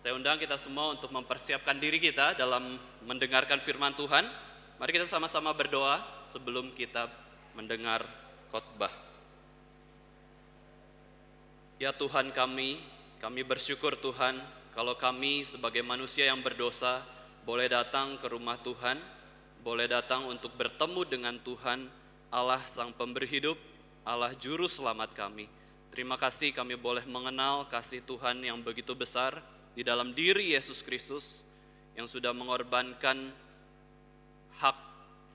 Saya undang kita semua untuk mempersiapkan diri kita dalam mendengarkan firman Tuhan. Mari kita sama-sama berdoa sebelum kita mendengar khotbah. Ya Tuhan kami bersyukur Tuhan kalau kami sebagai manusia yang berdosa boleh datang ke rumah Tuhan, boleh datang untuk bertemu dengan Tuhan, Allah Sang Pemberi Hidup, Allah Juru Selamat kami. Terima kasih kami boleh mengenal kasih Tuhan yang begitu besar di dalam diri Yesus Kristus yang sudah mengorbankan hak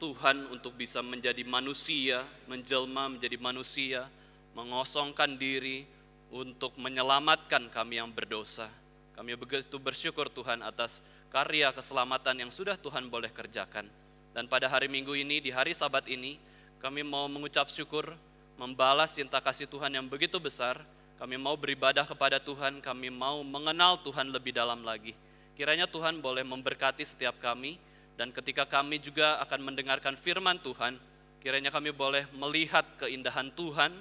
Tuhan untuk bisa menjadi manusia, menjelma menjadi manusia, mengosongkan diri untuk menyelamatkan kami yang berdosa. Kami begitu bersyukur Tuhan atas karya keselamatan yang sudah Tuhan boleh kerjakan. Dan pada hari Minggu ini, di hari Sabat ini, kami mau mengucap syukur, membalas cinta kasih Tuhan yang begitu besar. Kami mau beribadah kepada Tuhan, kami mau mengenal Tuhan lebih dalam lagi. Kiranya Tuhan boleh memberkati setiap kami, dan ketika kami juga akan mendengarkan firman Tuhan, kiranya kami boleh melihat keindahan Tuhan,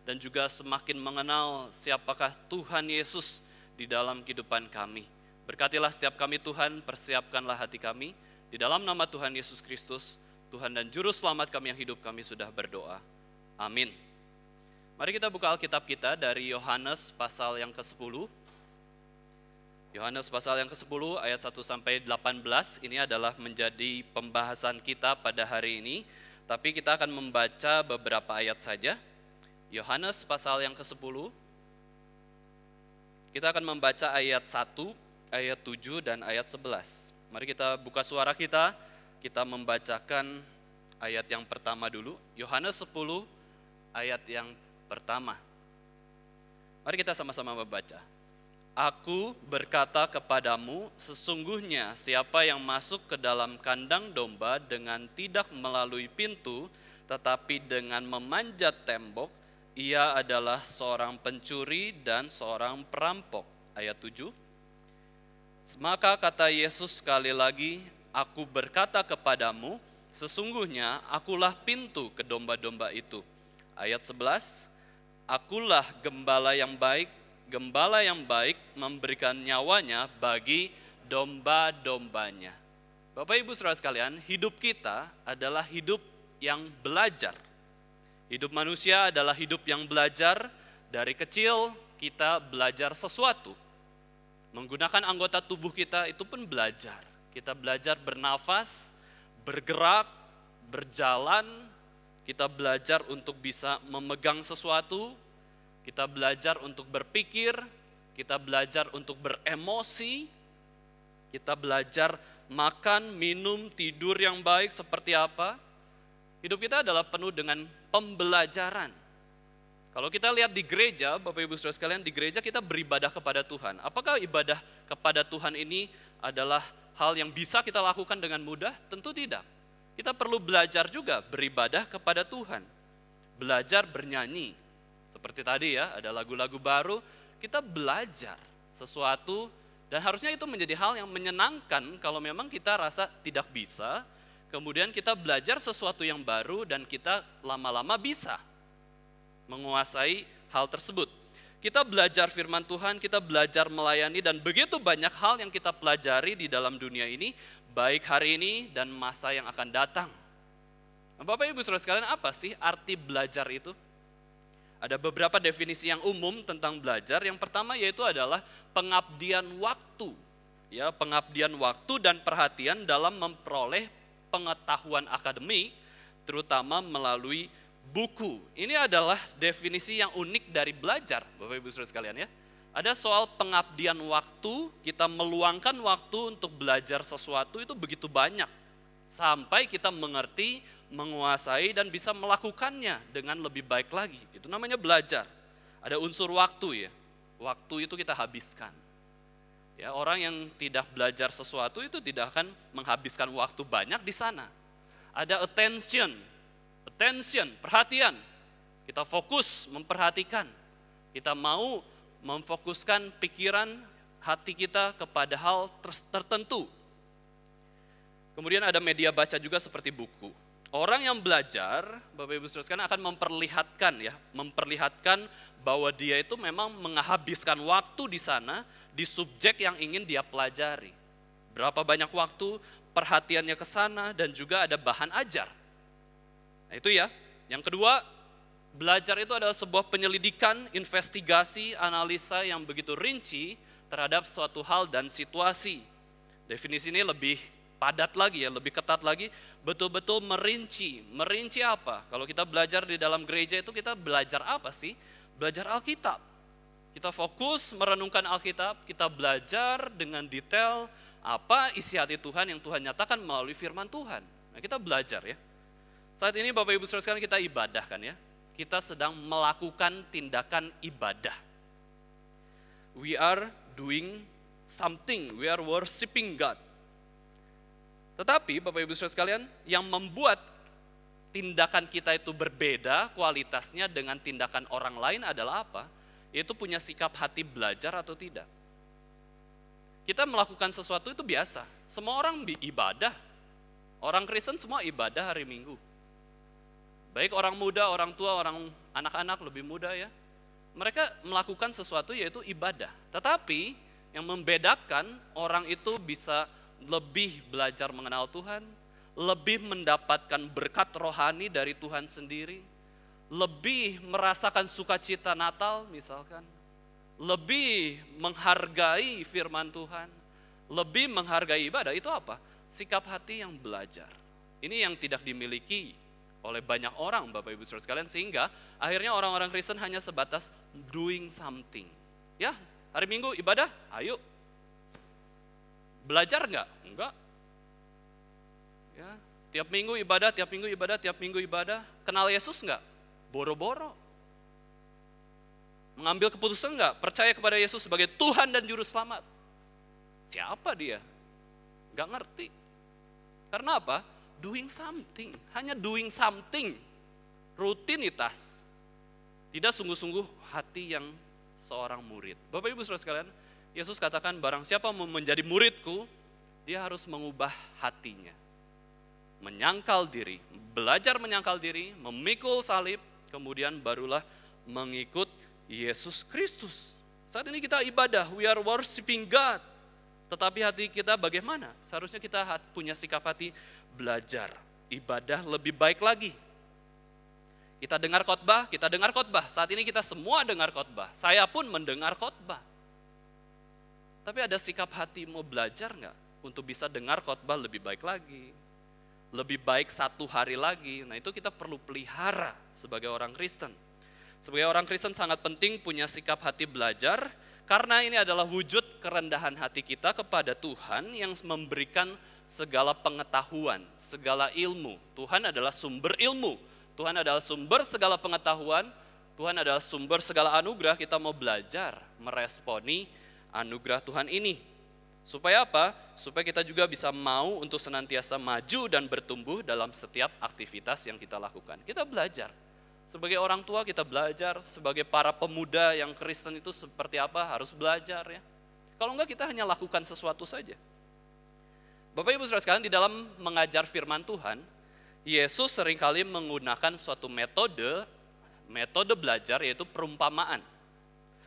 dan juga semakin mengenal siapakah Tuhan Yesus di dalam kehidupan kami. Berkatilah setiap kami Tuhan, persiapkanlah hati kami. Di dalam nama Tuhan Yesus Kristus, Tuhan dan Juru Selamat kami yang hidup, kami sudah berdoa. Amin. Mari kita buka Alkitab kita dari Yohanes pasal yang ke-10. Yohanes pasal yang ke-10 ayat 1 sampai 18 ini adalah menjadi pembahasan kita pada hari ini. Tapi kita akan membaca beberapa ayat saja. Yohanes pasal yang ke-10. Kita akan membaca ayat 1, ayat 7 dan ayat 11. Mari kita buka suara kita membacakan ayat yang pertama dulu. Yohanes 10 ayat yang pertama. Mari kita sama-sama membaca. Aku berkata kepadamu, sesungguhnya siapa yang masuk ke dalam kandang domba dengan tidak melalui pintu, tetapi dengan memanjat tembok, ia adalah seorang pencuri dan seorang perampok. Ayat 7. Maka kata Yesus sekali lagi, aku berkata kepadamu, sesungguhnya akulah pintu ke domba-domba itu. Ayat 11. Akulah gembala yang baik memberikan nyawanya bagi domba-dombanya. Bapak Ibu Saudara sekalian, hidup kita adalah hidup yang belajar. Hidup manusia adalah hidup yang belajar. Dari kecil kita belajar sesuatu. Menggunakan anggota tubuh kita itu pun belajar. Kita belajar bernafas, bergerak, berjalan. Kita belajar untuk bisa memegang sesuatu, kita belajar untuk berpikir, kita belajar untuk beremosi, kita belajar makan, minum, tidur yang baik seperti apa. Hidup kita adalah penuh dengan pembelajaran. Kalau kita lihat di gereja, Bapak Ibu Saudara sekalian, di gereja kita beribadah kepada Tuhan. Apakah ibadah kepada Tuhan ini adalah hal yang bisa kita lakukan dengan mudah? Tentu tidak. Kita perlu belajar juga beribadah kepada Tuhan. Belajar bernyanyi. Seperti tadi ya, ada lagu-lagu baru, kita belajar sesuatu dan harusnya itu menjadi hal yang menyenangkan kalau memang kita rasa tidak bisa. Kemudian kita belajar sesuatu yang baru dan kita lama-lama bisa menguasai hal tersebut. Kita belajar firman Tuhan, kita belajar melayani dan begitu banyak hal yang kita pelajari di dalam dunia ini, baik hari ini dan masa yang akan datang. Bapak Ibu Saudara sekalian, apa sih arti belajar itu? Ada beberapa definisi yang umum tentang belajar. Yang pertama yaitu adalah pengabdian waktu. Ya, pengabdian waktu dan perhatian dalam memperoleh pengetahuan akademik, terutama melalui buku. Ini adalah definisi yang unik dari belajar, Bapak Ibu Saudara sekalian ya. Ada soal pengabdian waktu, kita meluangkan waktu untuk belajar sesuatu itu begitu banyak. Sampai kita mengerti, menguasai dan bisa melakukannya dengan lebih baik lagi. Itu namanya belajar. Ada unsur waktu ya. Waktu itu kita habiskan. Ya, orang yang tidak belajar sesuatu itu tidak akan menghabiskan waktu banyak di sana. Ada attention, perhatian. Kita fokus memperhatikan. Kita mau memfokuskan pikiran hati kita kepada hal tertentu. Kemudian ada media baca juga seperti buku. Orang yang belajar, Bapak Ibu Saudara sekalian, akan memperlihatkan bahwa dia itu memang menghabiskan waktu di sana di subjek yang ingin dia pelajari. Berapa banyak waktu perhatiannya ke sana dan juga ada bahan ajar. Nah itu ya. Yang kedua, belajar itu adalah sebuah penyelidikan, investigasi, analisa yang begitu rinci terhadap suatu hal dan situasi. Definisi ini lebih padat lagi ya, lebih ketat lagi, betul-betul merinci. Merinci apa? Kalau kita belajar di dalam gereja itu kita belajar apa sih? Belajar Alkitab. Kita fokus merenungkan Alkitab, kita belajar dengan detail apa isi hati Tuhan yang Tuhan nyatakan melalui firman Tuhan. Nah kita belajar ya. Saat ini Bapak Ibu Saudara sekalian kita ibadah kan ya. Kita sedang melakukan tindakan ibadah. We are doing something, we are worshiping God. Tetapi Bapak Ibu Saudara sekalian, yang membuat tindakan kita itu berbeda kualitasnya dengan tindakan orang lain adalah apa? Yaitu punya sikap hati belajar atau tidak. Kita melakukan sesuatu itu biasa. Semua orang ibadah. Orang Kristen semua ibadah hari Minggu. Baik orang muda, orang tua, orang anak-anak lebih muda ya. Mereka melakukan sesuatu yaitu ibadah. Tetapi yang membedakan orang itu bisa lebih belajar mengenal Tuhan, lebih mendapatkan berkat rohani dari Tuhan sendiri, lebih merasakan sukacita Natal misalkan, lebih menghargai firman Tuhan, lebih menghargai ibadah, itu apa? Sikap hati yang belajar. Ini yang tidak dimiliki oleh banyak orang Bapak Ibu Saudara sekalian, sehingga akhirnya orang-orang Kristen hanya sebatas doing something. Ya, hari Minggu ibadah, ayo. Belajar enggak? Enggak. Ya, tiap minggu ibadah, tiap minggu ibadah, tiap minggu ibadah. Kenal Yesus enggak? Boro-boro. Mengambil keputusan enggak? Percaya kepada Yesus sebagai Tuhan dan Juru Selamat. Siapa dia? Enggak ngerti. Karena apa? Doing something, hanya doing something, rutinitas. Tidak sungguh-sungguh hati yang seorang murid. Bapak Ibu Saudara sekalian, Yesus katakan barang siapa mau menjadi muridku, dia harus mengubah hatinya. Menyangkal diri, belajar menyangkal diri, memikul salib, kemudian barulah mengikut Yesus Kristus. Saat ini kita ibadah, we are worshiping God. Tetapi hati kita bagaimana? Seharusnya kita punya sikap hati belajar, ibadah lebih baik lagi. Kita dengar khotbah, kita dengar khotbah. Saat ini kita semua dengar khotbah. Saya pun mendengar khotbah. Tapi ada sikap hati mau belajar nggak untuk bisa dengar khotbah lebih baik lagi, lebih baik satu hari lagi. Nah itu kita perlu pelihara sebagai orang Kristen. Sebagai orang Kristen sangat penting punya sikap hati belajar, karena ini adalah wujud kerendahan hati kita kepada Tuhan yang memberikan segala pengetahuan, segala ilmu. Tuhan adalah sumber ilmu, Tuhan adalah sumber segala pengetahuan, Tuhan adalah sumber segala anugerah. Kita mau belajar meresponi anugerah Tuhan ini. Supaya apa? Supaya kita juga bisa mau untuk senantiasa maju dan bertumbuh dalam setiap aktivitas yang kita lakukan. Kita belajar. Sebagai orang tua kita belajar, sebagai para pemuda yang Kristen itu seperti apa harus belajar ya. Kalau enggak kita hanya lakukan sesuatu saja. Bapak Ibu Saudara sekalian, di dalam mengajar firman Tuhan, Yesus seringkali menggunakan suatu metode belajar yaitu perumpamaan.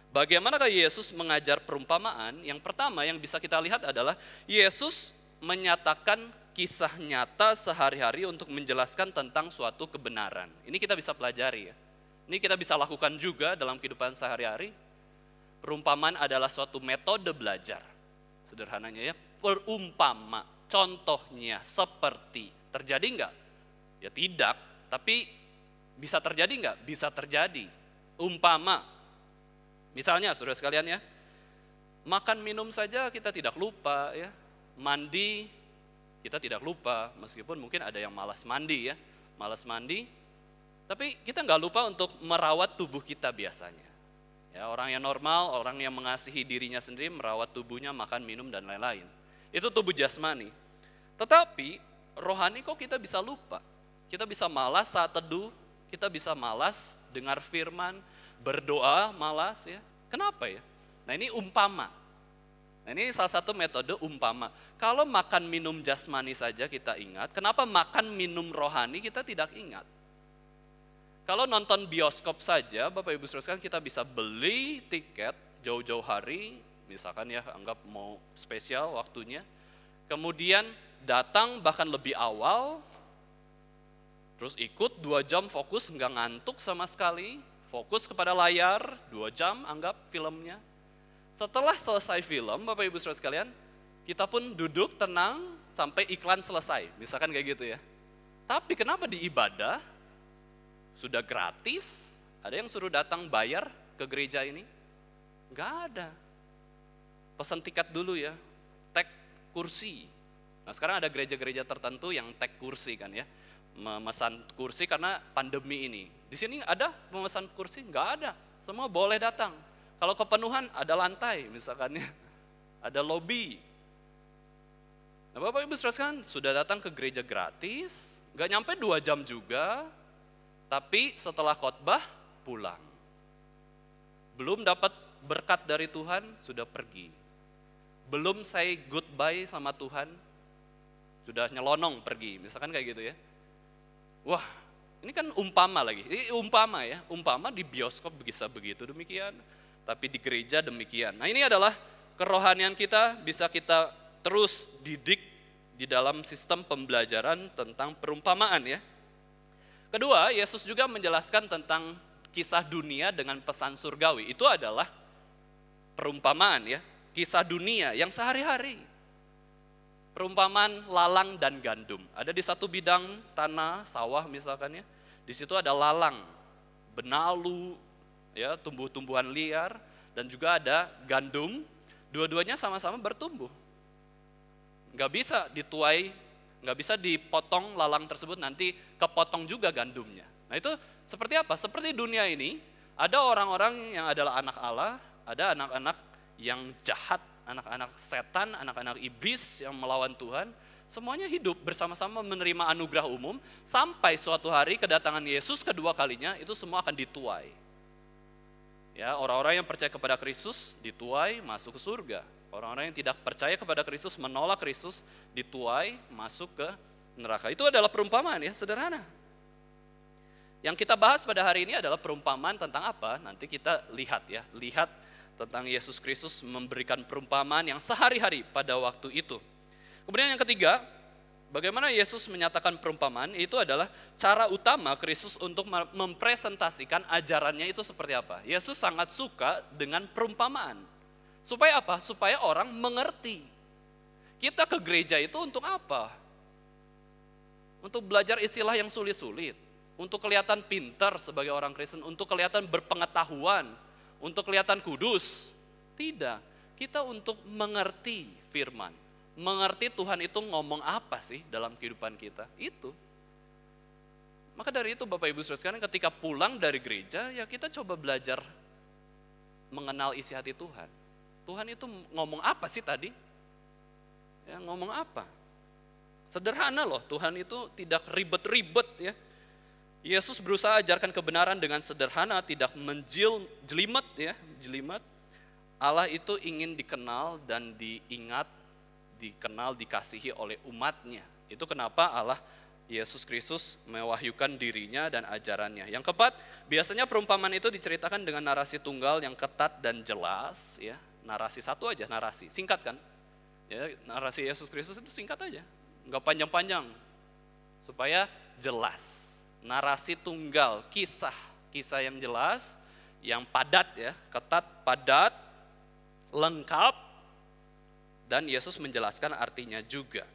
Bagaimanakah Yesus mengajar perumpamaan? Yang pertama yang bisa kita lihat adalah Yesus menyatakan kisah nyata sehari-hari untuk menjelaskan tentang suatu kebenaran. Ini kita bisa pelajari ya. Ini kita bisa lakukan juga dalam kehidupan sehari-hari. Perumpamaan adalah suatu metode belajar. Sederhananya ya, perumpama. Contohnya seperti, terjadi enggak? Ya tidak, tapi bisa terjadi enggak? Bisa terjadi. Umpama, misalnya saudara sekalian ya, makan minum saja kita tidak lupa ya, mandi kita tidak lupa, meskipun mungkin ada yang malas mandi ya, malas mandi, tapi kita enggak lupa untuk merawat tubuh kita biasanya. Ya, orang yang normal, orang yang mengasihi dirinya sendiri, merawat tubuhnya, makan, minum, dan lain-lain. Itu tubuh jasmani. Tetapi rohani kok kita bisa lupa? Kita bisa malas saat teduh, kita bisa malas dengar firman, berdoa malas ya. Kenapa ya? Nah ini umpama. Nah ini salah satu metode umpama. Kalau makan minum jasmani saja kita ingat, kenapa makan minum rohani kita tidak ingat? Kalau nonton bioskop saja, Bapak Ibu Saudara sekalian, kita bisa beli tiket jauh-jauh hari, misalkan ya, anggap mau spesial waktunya. Kemudian datang bahkan lebih awal, terus ikut 2 jam fokus, nggak ngantuk sama sekali, fokus kepada layar, 2 jam anggap filmnya. Setelah selesai film, Bapak Ibu Saudara sekalian, kita pun duduk tenang sampai iklan selesai, misalkan kayak gitu ya. Tapi kenapa di ibadah, sudah gratis, ada yang suruh datang bayar ke gereja ini? Nggak ada. Pesan tiket dulu ya, tag kursi. Nah sekarang ada gereja-gereja tertentu yang tag kursi kan ya, memesan kursi karena pandemi ini. Di sini ada memesan kursi? Nggak ada, semua boleh datang. Kalau kepenuhan ada lantai misalkan ya, ada lobby. Nah Bapak Ibu Saudara sekalian sudah datang ke gereja gratis, nggak nyampe 2 jam juga, tapi setelah khotbah pulang. Belum dapat berkat dari Tuhan, sudah pergi. Belum say goodbye sama Tuhan, sudah nyelonong pergi, misalkan kayak gitu ya. Wah, ini kan umpama lagi, ini umpama ya, umpama di bioskop bisa begitu demikian, tapi di gereja demikian. Nah ini adalah kerohanian kita, bisa kita terus didik di dalam sistem pembelajaran tentang perumpamaan ya. Kedua, Yesus juga menjelaskan tentang kisah dunia dengan pesan surgawi. Itu adalah perumpamaan ya, kisah dunia yang sehari-hari. Perumpamaan lalang dan gandum. Ada di satu bidang tanah, sawah misalkan ya. Di situ ada lalang, benalu, ya, tumbuh-tumbuhan liar, dan juga ada gandum. Dua-duanya sama-sama bertumbuh. Nggak bisa dituai, nggak bisa dipotong lalang tersebut, nanti kepotong juga gandumnya. Nah itu seperti apa? Seperti dunia ini, ada orang-orang yang adalah anak Allah, ada anak-anak yang jahat, anak-anak setan, anak-anak iblis yang melawan Tuhan. Semuanya hidup bersama-sama menerima anugerah umum, sampai suatu hari kedatangan Yesus kedua kalinya, itu semua akan dituai. Ya, orang-orang yang percaya kepada Kristus dituai masuk ke surga. Orang-orang yang tidak percaya kepada Kristus, menolak Kristus, dituai masuk ke neraka. Itu adalah perumpamaan ya, sederhana. Yang kita bahas pada hari ini adalah perumpamaan tentang apa? Nanti kita lihat ya, lihat tentang Yesus Kristus memberikan perumpamaan yang sehari-hari pada waktu itu. Kemudian yang ketiga, bagaimana Yesus menyatakan perumpamaan, itu adalah cara utama Kristus untuk mempresentasikan ajarannya itu seperti apa. Yesus sangat suka dengan perumpamaan. Supaya apa? Supaya orang mengerti. Kita ke gereja itu untuk apa? Untuk belajar istilah yang sulit-sulit. Untuk kelihatan pintar sebagai orang Kristen, untuk kelihatan berpengetahuan, untuk kelihatan kudus. Tidak, kita untuk mengerti firman. Mengerti Tuhan itu ngomong apa sih dalam kehidupan kita, itu. Maka dari itu Bapak Ibu Saudara sekalian, ketika pulang dari gereja, ya kita coba belajar mengenal isi hati Tuhan. Tuhan itu ngomong apa sih tadi? Ya, ngomong apa? Sederhana loh, Tuhan itu tidak ribet-ribet ya. Yesus berusaha ajarkan kebenaran dengan sederhana, tidak menjelimet ya, jelimet. Allah itu ingin dikenal dan diingat, dikenal, dikasihi oleh umatnya. Itu kenapa Allah Yesus Kristus mewahyukan dirinya dan ajarannya. Yang keempat, biasanya perumpamaan itu diceritakan dengan narasi tunggal yang ketat dan jelas ya. Narasi satu aja, narasi, singkat kan? Ya, narasi Yesus Kristus itu singkat aja, nggak panjang-panjang, supaya jelas. Narasi tunggal, kisah yang jelas, yang padat ya, ketat, padat, lengkap, dan Yesus menjelaskan artinya juga.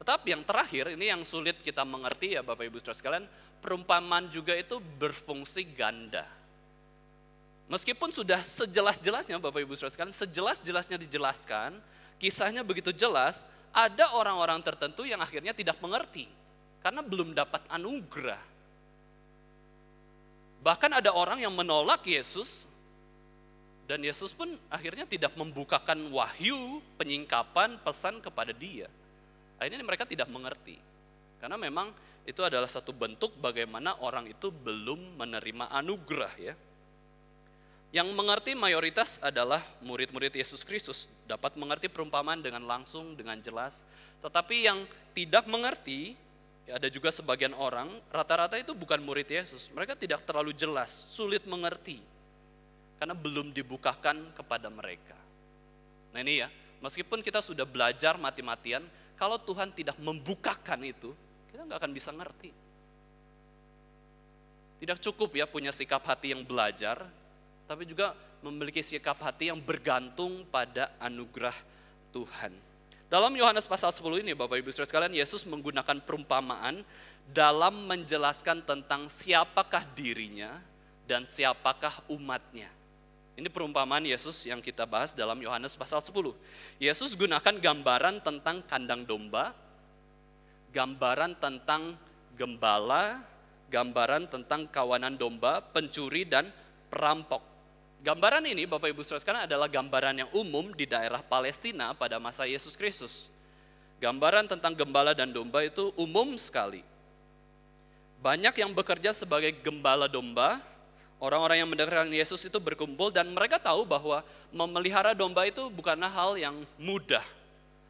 Tetapi yang terakhir, ini yang sulit kita mengerti ya Bapak Ibu Saudara sekalian, perumpamaan juga itu berfungsi ganda. Meskipun sudah sejelas-jelasnya Bapak Ibu Saudara sekalian, sejelas-jelasnya dijelaskan, kisahnya begitu jelas, ada orang-orang tertentu yang akhirnya tidak mengerti, karena belum dapat anugerah. Bahkan ada orang yang menolak Yesus, dan Yesus pun akhirnya tidak membukakan wahyu, penyingkapan, pesan kepada dia. Akhirnya mereka tidak mengerti, karena memang itu adalah satu bentuk bagaimana orang itu belum menerima anugerah ya. Yang mengerti mayoritas adalah murid-murid Yesus Kristus, dapat mengerti perumpamaan dengan langsung, dengan jelas. Tetapi yang tidak mengerti, ya ada juga sebagian orang, rata-rata itu bukan murid Yesus. Mereka tidak terlalu jelas, sulit mengerti. Karena belum dibukakan kepada mereka. Nah ini ya, meskipun kita sudah belajar mati-matian, kalau Tuhan tidak membukakan itu, kita nggak akan bisa ngerti. Tidak cukup ya punya sikap hati yang belajar, tapi juga memiliki sikap hati yang bergantung pada anugerah Tuhan. Dalam Yohanes pasal 10 ini Bapak Ibu Saudara sekalian, Yesus menggunakan perumpamaan dalam menjelaskan tentang siapakah dirinya dan siapakah umatnya. Ini perumpamaan Yesus yang kita bahas dalam Yohanes pasal 10. Yesus gunakan gambaran tentang kandang domba, gambaran tentang gembala, gambaran tentang kawanan domba, pencuri, dan perampok. Gambaran ini Bapak Ibu Saudara sekalian adalah gambaran yang umum di daerah Palestina pada masa Yesus Kristus. Gambaran tentang gembala dan domba itu umum sekali. Banyak yang bekerja sebagai gembala domba, orang-orang yang mendengarkan Yesus itu berkumpul dan mereka tahu bahwa memelihara domba itu bukanlah hal yang mudah.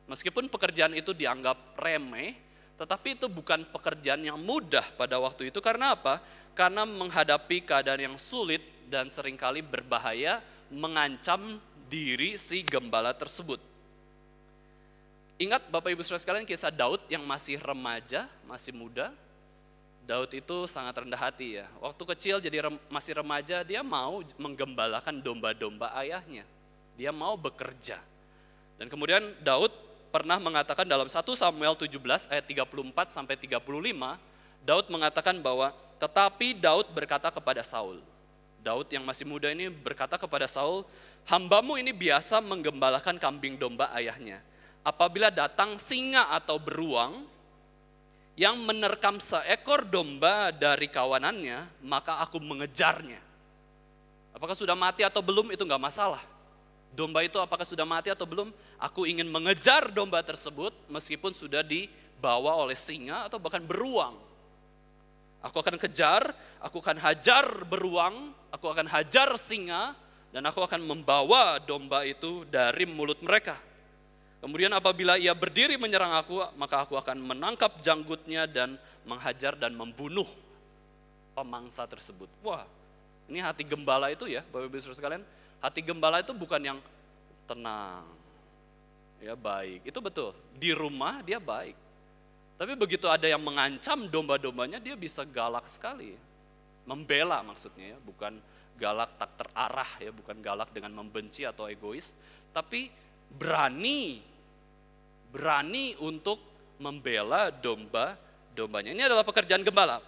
Meskipun pekerjaan itu dianggap remeh, tetapi itu bukan pekerjaan yang mudah pada waktu itu. Karena apa? Karena menghadapi keadaan yang sulit dan seringkali berbahaya, mengancam diri si gembala tersebut. Ingat Bapak Ibu Saudara sekalian kisah Daud yang masih remaja, masih muda. Daud itu sangat rendah hati ya. Waktu kecil jadi masih remaja, dia mau menggembalakan domba-domba ayahnya. Dia mau bekerja. Dan kemudian Daud pernah mengatakan dalam 1 Samuel 17 ayat 34 sampai 35, Daud mengatakan bahwa tetapi Daud berkata kepada Saul. Daud yang masih muda ini berkata kepada Saul, hambamu ini biasa menggembalakan kambing domba ayahnya. Apabila datang singa atau beruang yang menerkam seekor domba dari kawanannya, maka aku mengejarnya. Apakah sudah mati atau belum itu enggak masalah. Domba itu apakah sudah mati atau belum, aku ingin mengejar domba tersebut meskipun sudah dibawa oleh singa atau bahkan beruang. Aku akan kejar, aku akan hajar beruang, aku akan hajar singa, dan aku akan membawa domba itu dari mulut mereka. Kemudian apabila ia berdiri menyerang aku, maka aku akan menangkap janggutnya dan menghajar dan membunuh pemangsa tersebut. Wah, ini hati gembala itu ya, Bapak Ibu Saudara sekalian. Hati gembala itu bukan yang tenang, ya baik, itu betul. Di rumah dia baik, tapi begitu ada yang mengancam domba-dombanya, dia bisa galak sekali. Membela maksudnya ya, bukan galak tak terarah ya, bukan galak dengan membenci atau egois, tapi berani untuk membela domba-dombanya. Ini adalah pekerjaan gembala,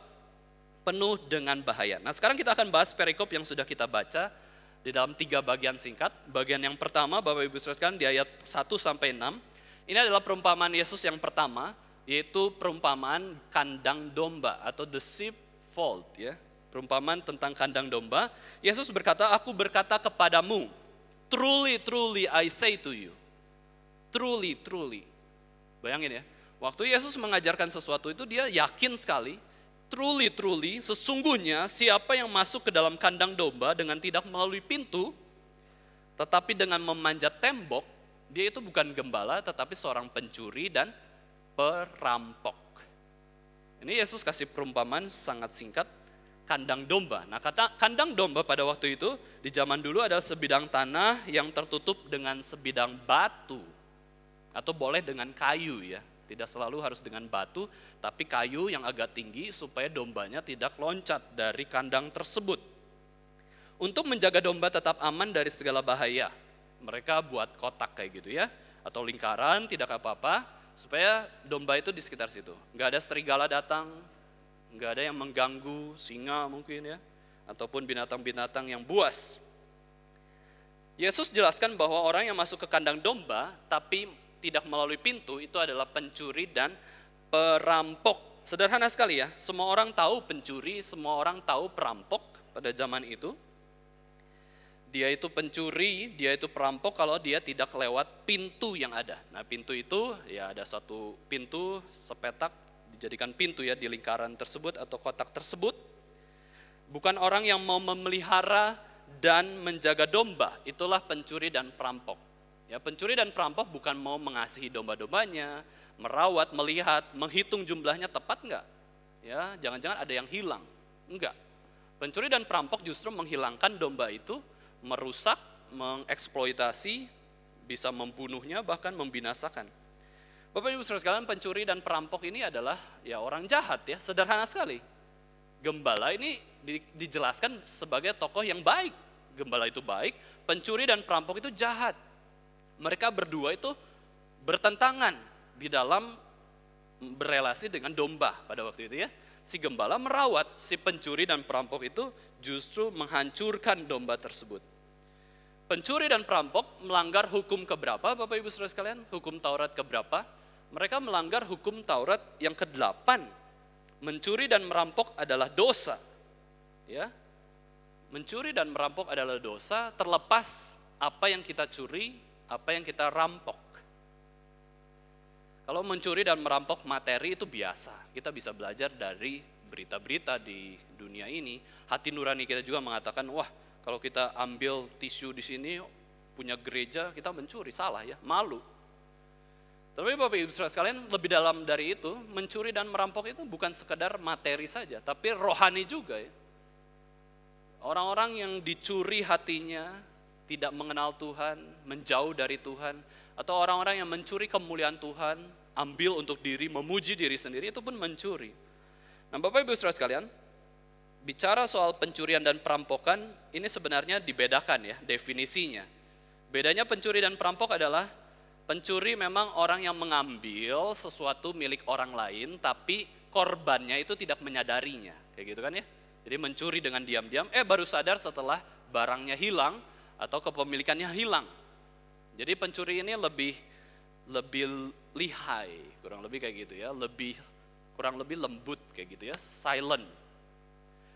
penuh dengan bahaya. Nah sekarang kita akan bahas perikop yang sudah kita baca di dalam 3 bagian singkat. Bagian yang pertama Bapak Ibu Saudara sekalian di ayat 1 sampai 6. Ini adalah perumpamaan Yesus yang pertama, yaitu perumpamaan kandang domba atau the sheepfold ya. Perumpamaan tentang kandang domba. Yesus berkata, aku berkata kepadamu, truly, truly I say to you. Truly, truly. Bayangin ya, waktu Yesus mengajarkan sesuatu itu dia yakin sekali. Truly, truly, sesungguhnya siapa yang masuk ke dalam kandang domba dengan tidak melalui pintu, tetapi dengan memanjat tembok, dia itu bukan gembala, tetapi seorang pencuri dan perampok. Ini Yesus kasih perumpamaan sangat singkat, kandang domba. Nah kandang domba pada waktu itu, di zaman dulu adalah sebidang tanah yang tertutup dengan sebidang batu, atau boleh dengan kayu ya. Tidak selalu harus dengan batu, tapi kayu yang agak tinggi supaya dombanya tidak loncat dari kandang tersebut. Untuk menjaga domba tetap aman dari segala bahaya, mereka buat kotak kayak gitu ya, atau lingkaran, tidak apa-apa, supaya domba itu di sekitar situ. Nggak ada serigala datang, nggak ada yang mengganggu, singa mungkin ya, ataupun binatang-binatang yang buas. Yesus jelaskan bahwa orang yang masuk ke kandang domba, tapi tidak melalui pintu, itu adalah pencuri dan perampok. Sederhana sekali ya, semua orang tahu pencuri, semua orang tahu perampok pada zaman itu. Dia itu pencuri, dia itu perampok kalau dia tidak lewat pintu yang ada. Nah pintu itu ya ada satu pintu sepetak, dijadikan pintu ya di lingkaran tersebut atau kotak tersebut. Bukan orang yang mau memelihara dan menjaga domba, itulah pencuri dan perampok. Ya, pencuri dan perampok bukan mau mengasihi domba-dombanya, merawat, melihat, menghitung jumlahnya tepat enggak? Ya, jangan-jangan ada yang hilang. Enggak. Pencuri dan perampok justru menghilangkan domba itu, merusak, mengeksploitasi bisa membunuhnya, bahkan membinasakan. Bapak Ibu Saudara sekalian, pencuri dan perampok ini adalah ya orang jahat ya, sederhana sekali. Gembala ini dijelaskan sebagai tokoh yang baik. Gembala itu baik, pencuri dan perampok itu jahat. Mereka berdua itu bertentangan di dalam berelasi dengan domba pada waktu itu ya. Si gembala merawat, si pencuri dan perampok itu justru menghancurkan domba tersebut. Pencuri dan perampok melanggar hukum keberapa Bapak Ibu Saudara sekalian? Hukum Taurat keberapa? Mereka melanggar hukum Taurat yang ke-8. Mencuri dan merampok adalah dosa. Ya. Mencuri dan merampok adalah dosa terlepas apa yang kita curi, apa yang kita rampok. Kalau mencuri dan merampok materi itu biasa, kita bisa belajar dari berita-berita di dunia ini. Hati nurani kita juga mengatakan, wah kalau kita ambil tisu di sini punya gereja, kita mencuri, salah ya, malu. Tapi Bapak Ibu Saudara sekalian, lebih dalam dari itu, mencuri dan merampok itu bukan sekedar materi saja, tapi rohani juga ya. Orang-orang yang dicuri hatinya, tidak mengenal Tuhan, menjauh dari Tuhan, atau orang-orang yang mencuri kemuliaan Tuhan, ambil untuk diri, memuji diri sendiri, itu pun mencuri. Nah Bapak Ibu Saudara sekalian, bicara soal pencurian dan perampokan, ini sebenarnya dibedakan ya, definisinya. Bedanya pencuri dan perampok adalah, pencuri memang orang yang mengambil sesuatu milik orang lain, tapi korbannya itu tidak menyadarinya, kayak gitu kan ya. Jadi mencuri dengan diam-diam, baru sadar setelah barangnya hilang, atau kepemilikannya hilang. Jadi pencuri ini lebih lihai, kurang lebih kayak gitu ya, kurang lebih lembut kayak gitu ya, silent.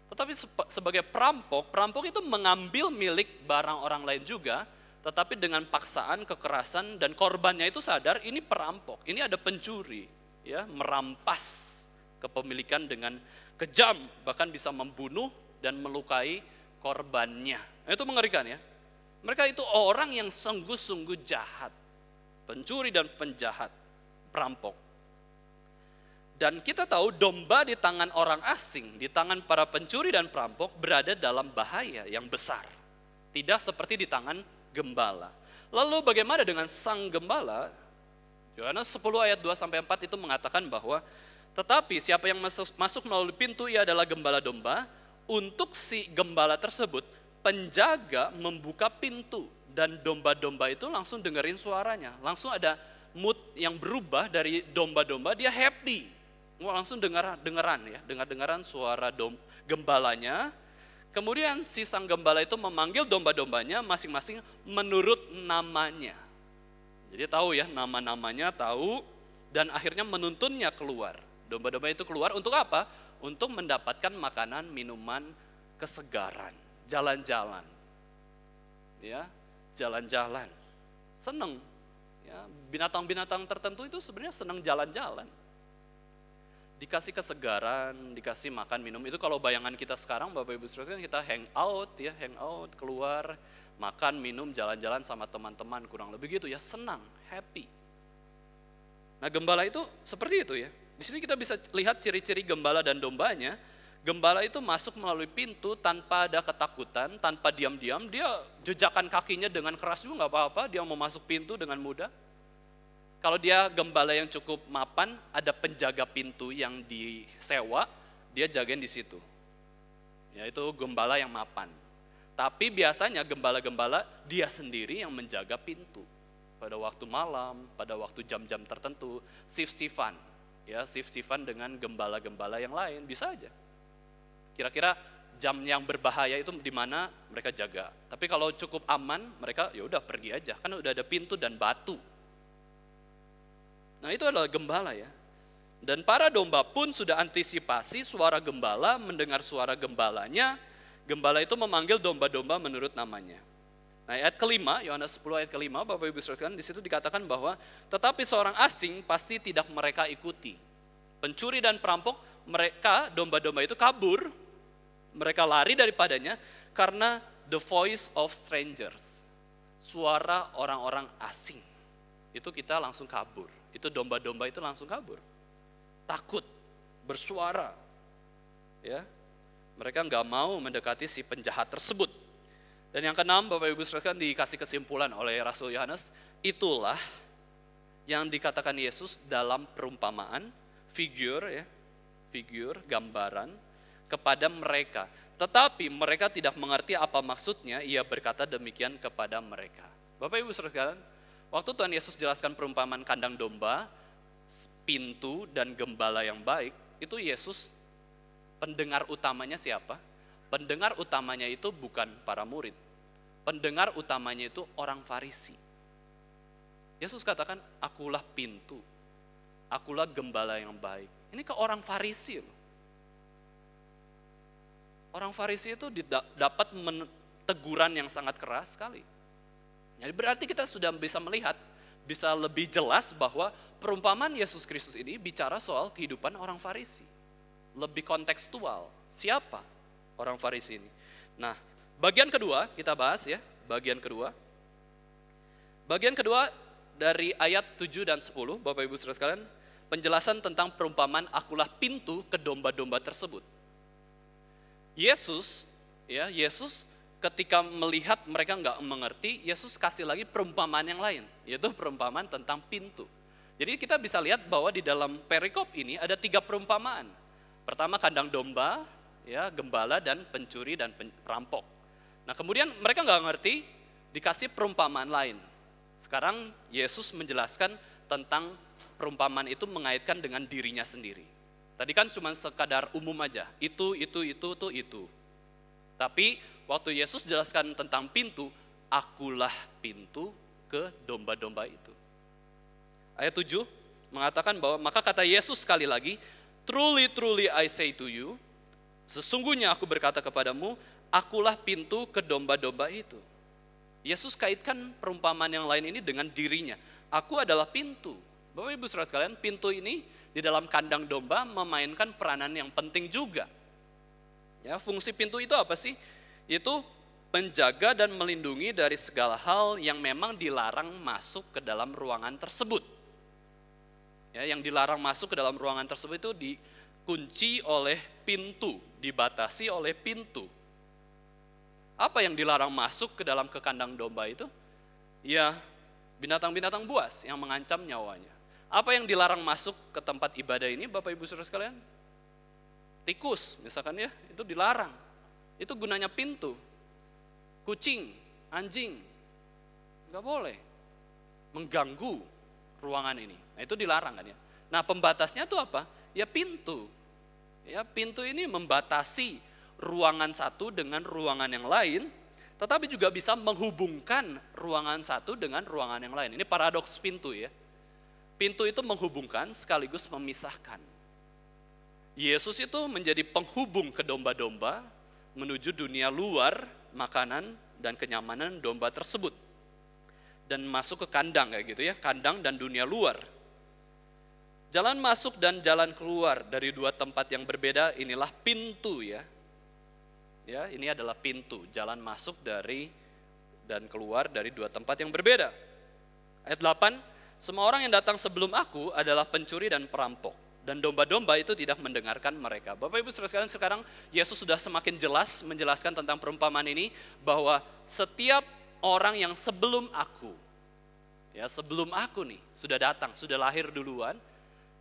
Tetapi sebagai perampok itu mengambil milik barang orang lain juga, tetapi dengan paksaan, kekerasan, dan korbannya itu sadar ini perampok, ini ada pencuri, ya, merampas kepemilikan dengan kejam, bahkan bisa membunuh dan melukai korbannya. Nah, itu mengerikan ya. Mereka itu orang yang sungguh-sungguh jahat, pencuri dan penjahat, perampok. Dan kita tahu domba di tangan orang asing, di tangan para pencuri dan perampok berada dalam bahaya yang besar. Tidak seperti di tangan gembala. Lalu bagaimana dengan sang gembala? Yohanes 10 ayat 2-4 itu mengatakan bahwa tetapi siapa yang masuk melalui pintu ia adalah gembala domba. Untuk si gembala tersebut penjaga membuka pintu dan domba-domba itu langsung dengerin suaranya. Langsung ada mood yang berubah dari domba-domba, dia happy. Langsung dengar-dengaran suara gembalanya. Kemudian si sang gembala itu memanggil domba-dombanya masing-masing menurut namanya. Jadi tahu ya nama-namanya, tahu, dan akhirnya menuntunnya keluar. Domba-domba itu keluar untuk apa? Untuk mendapatkan makanan, minuman, kesegaran, jalan-jalan. Ya, jalan-jalan. Seneng. Ya, binatang-binatang tertentu itu sebenarnya senang jalan-jalan. Dikasih kesegaran, dikasih makan, minum. Itu kalau bayangan kita sekarang, Bapak Ibu Saudara, kita hangout, keluar, makan, minum, jalan-jalan sama teman-teman, kurang lebih gitu ya, senang, happy. Nah, gembala itu seperti itu ya. Di sini kita bisa lihat ciri-ciri gembala dan dombanya. Gembala itu masuk melalui pintu tanpa ada ketakutan, tanpa diam-diam. Dia jejakan kakinya dengan keras juga nggak apa-apa, dia mau masuk pintu dengan mudah. Kalau dia gembala yang cukup mapan, ada penjaga pintu yang disewa, dia jagain di situ. Yaitu gembala yang mapan. Tapi biasanya gembala-gembala dia sendiri yang menjaga pintu. Pada waktu malam, pada waktu jam-jam tertentu, shift-shiftan. Ya, shift-shiftan dengan gembala-gembala yang lain, bisa aja. Kira-kira jam yang berbahaya itu di mana mereka jaga. Tapi kalau cukup aman, mereka ya udah pergi aja. Kan udah ada pintu dan batu. Nah itu adalah gembala ya. Dan para domba pun sudah antisipasi suara gembala, mendengar suara gembalanya. Gembala itu memanggil domba-domba menurut namanya. Nah ayat kelima, Yohanes 10 ayat kelima, Bapak Ibu Saudara, di situ dikatakan bahwa tetapi seorang asing pasti tidak mereka ikuti. Pencuri dan perampok, mereka domba-domba itu kabur, mereka lari daripadanya karena the voice of strangers. Suara orang-orang asing. Itu kita langsung kabur. Itu domba-domba itu langsung kabur. Takut, bersuara. Ya, mereka nggak mau mendekati si penjahat tersebut. Dan yang keenam, Bapak Ibu sekalian, dikasih kesimpulan oleh Rasul Yohanes, itulah yang dikatakan Yesus dalam perumpamaan, figur, gambaran kepada mereka. Tetapi mereka tidak mengerti apa maksudnya, ia berkata demikian kepada mereka. Bapak Ibu sekalian, waktu Tuhan Yesus jelaskan perumpamaan kandang domba, pintu dan gembala yang baik, itu Yesus pendengar utamanya siapa? Pendengar utamanya itu bukan para murid. Pendengar utamanya itu orang Farisi. Yesus katakan, akulah pintu, akulah gembala yang baik. Ini ke orang Farisi loh. Orang Farisi itu dapat teguran yang sangat keras sekali. Jadi berarti kita sudah bisa melihat, bisa lebih jelas bahwa perumpamaan Yesus Kristus ini bicara soal kehidupan orang Farisi. Lebih kontekstual, siapa orang Farisi ini? Nah, bagian kedua kita bahas ya, bagian kedua. Bagian kedua dari ayat 7 dan 10, Bapak Ibu Saudara sekalian, penjelasan tentang perumpamaan akulah pintu ke domba-domba tersebut. Yesus ketika melihat mereka nggak mengerti, Yesus kasih lagi perumpamaan yang lain, yaitu perumpamaan tentang pintu. Jadi kita bisa lihat bahwa di dalam perikop ini ada 3 perumpamaan. Pertama kandang domba, ya, gembala dan pencuri dan perampok. Nah kemudian mereka nggak ngerti, dikasih perumpamaan lain. Sekarang Yesus menjelaskan tentang perumpamaan itu mengaitkan dengan dirinya sendiri. Tadi kan cuma sekadar umum aja, itu. Tapi waktu Yesus jelaskan tentang pintu, akulah pintu ke domba-domba itu. Ayat 7 mengatakan bahwa, maka kata Yesus sekali lagi, truly, truly I say to you, sesungguhnya aku berkata kepadamu, akulah pintu ke domba-domba itu. Yesus kaitkan perumpamaan yang lain ini dengan dirinya. Aku adalah pintu. Bapak Ibu Saudara sekalian, pintu ini di dalam kandang domba memainkan peranan yang penting juga. Ya, fungsi pintu itu apa sih? Itu menjaga dan melindungi dari segala hal yang memang dilarang masuk ke dalam ruangan tersebut. Ya, yang dilarang masuk ke dalam ruangan tersebut itu dikunci oleh pintu, dibatasi oleh pintu. Apa yang dilarang masuk ke dalam kandang domba itu? Ya, binatang-binatang buas yang mengancam nyawanya. Apa yang dilarang masuk ke tempat ibadah ini, Bapak Ibu Saudara sekalian? Tikus, misalkan ya, itu dilarang. Itu gunanya pintu. Kucing, anjing, nggak boleh mengganggu ruangan ini. Nah itu dilarang kan ya. Nah pembatasnya itu apa? Ya pintu. Ya pintu ini membatasi ruangan satu dengan ruangan yang lain, tetapi juga bisa menghubungkan ruangan satu dengan ruangan yang lain. Ini paradoks pintu ya. Pintu itu menghubungkan sekaligus memisahkan. Yesus itu menjadi penghubung ke domba-domba menuju dunia luar, makanan dan kenyamanan domba tersebut. Dan masuk ke kandang kayak gitu ya, kandang dan dunia luar. Jalan masuk dan jalan keluar dari 2 tempat yang berbeda, inilah pintu ya. Ya, ini adalah pintu, jalan masuk dari dan keluar dari 2 tempat yang berbeda. Ayat 8, semua orang yang datang sebelum aku adalah pencuri dan perampok, dan domba-domba itu tidak mendengarkan mereka. Bapak Ibu Saudara sekalian, sekarang Yesus sudah semakin jelas menjelaskan tentang perumpamaan ini, bahwa setiap orang yang sebelum aku, ya sebelum aku nih, sudah datang, sudah lahir duluan,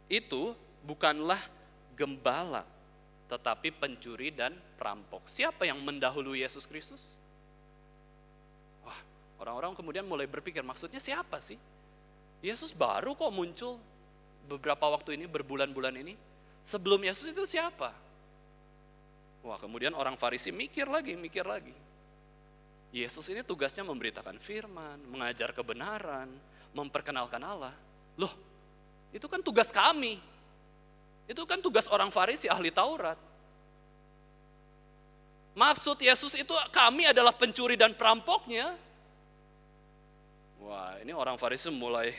itu bukanlah gembala, tetapi pencuri dan perampok. Siapa yang mendahului Yesus Kristus? Wah, orang-orang kemudian mulai berpikir, maksudnya siapa sih? Yesus baru kok muncul beberapa waktu ini, berbulan-bulan ini. Sebelum Yesus itu siapa? Wah, kemudian orang Farisi mikir lagi. Yesus ini tugasnya memberitakan firman, mengajar kebenaran, memperkenalkan Allah. Loh, itu kan tugas kami. Itu kan tugas orang Farisi, ahli Taurat. Maksud Yesus itu kami adalah pencuri dan perampoknya. Wah, ini orang Farisi mulai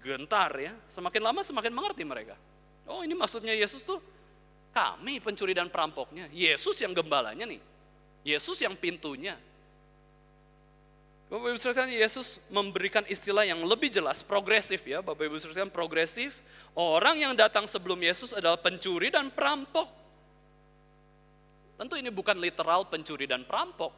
gentar ya. Semakin lama semakin mengerti mereka. Oh, ini maksudnya Yesus tuh kami pencuri dan perampoknya. Yesus yang gembalanya nih. Yesus yang pintunya. Bapak Ibu sekalian, Yesus memberikan istilah yang lebih jelas, progresif ya. Bapak Ibu sekalian, progresif. Orang yang datang sebelum Yesus adalah pencuri dan perampok. Tentu ini bukan literal pencuri dan perampok.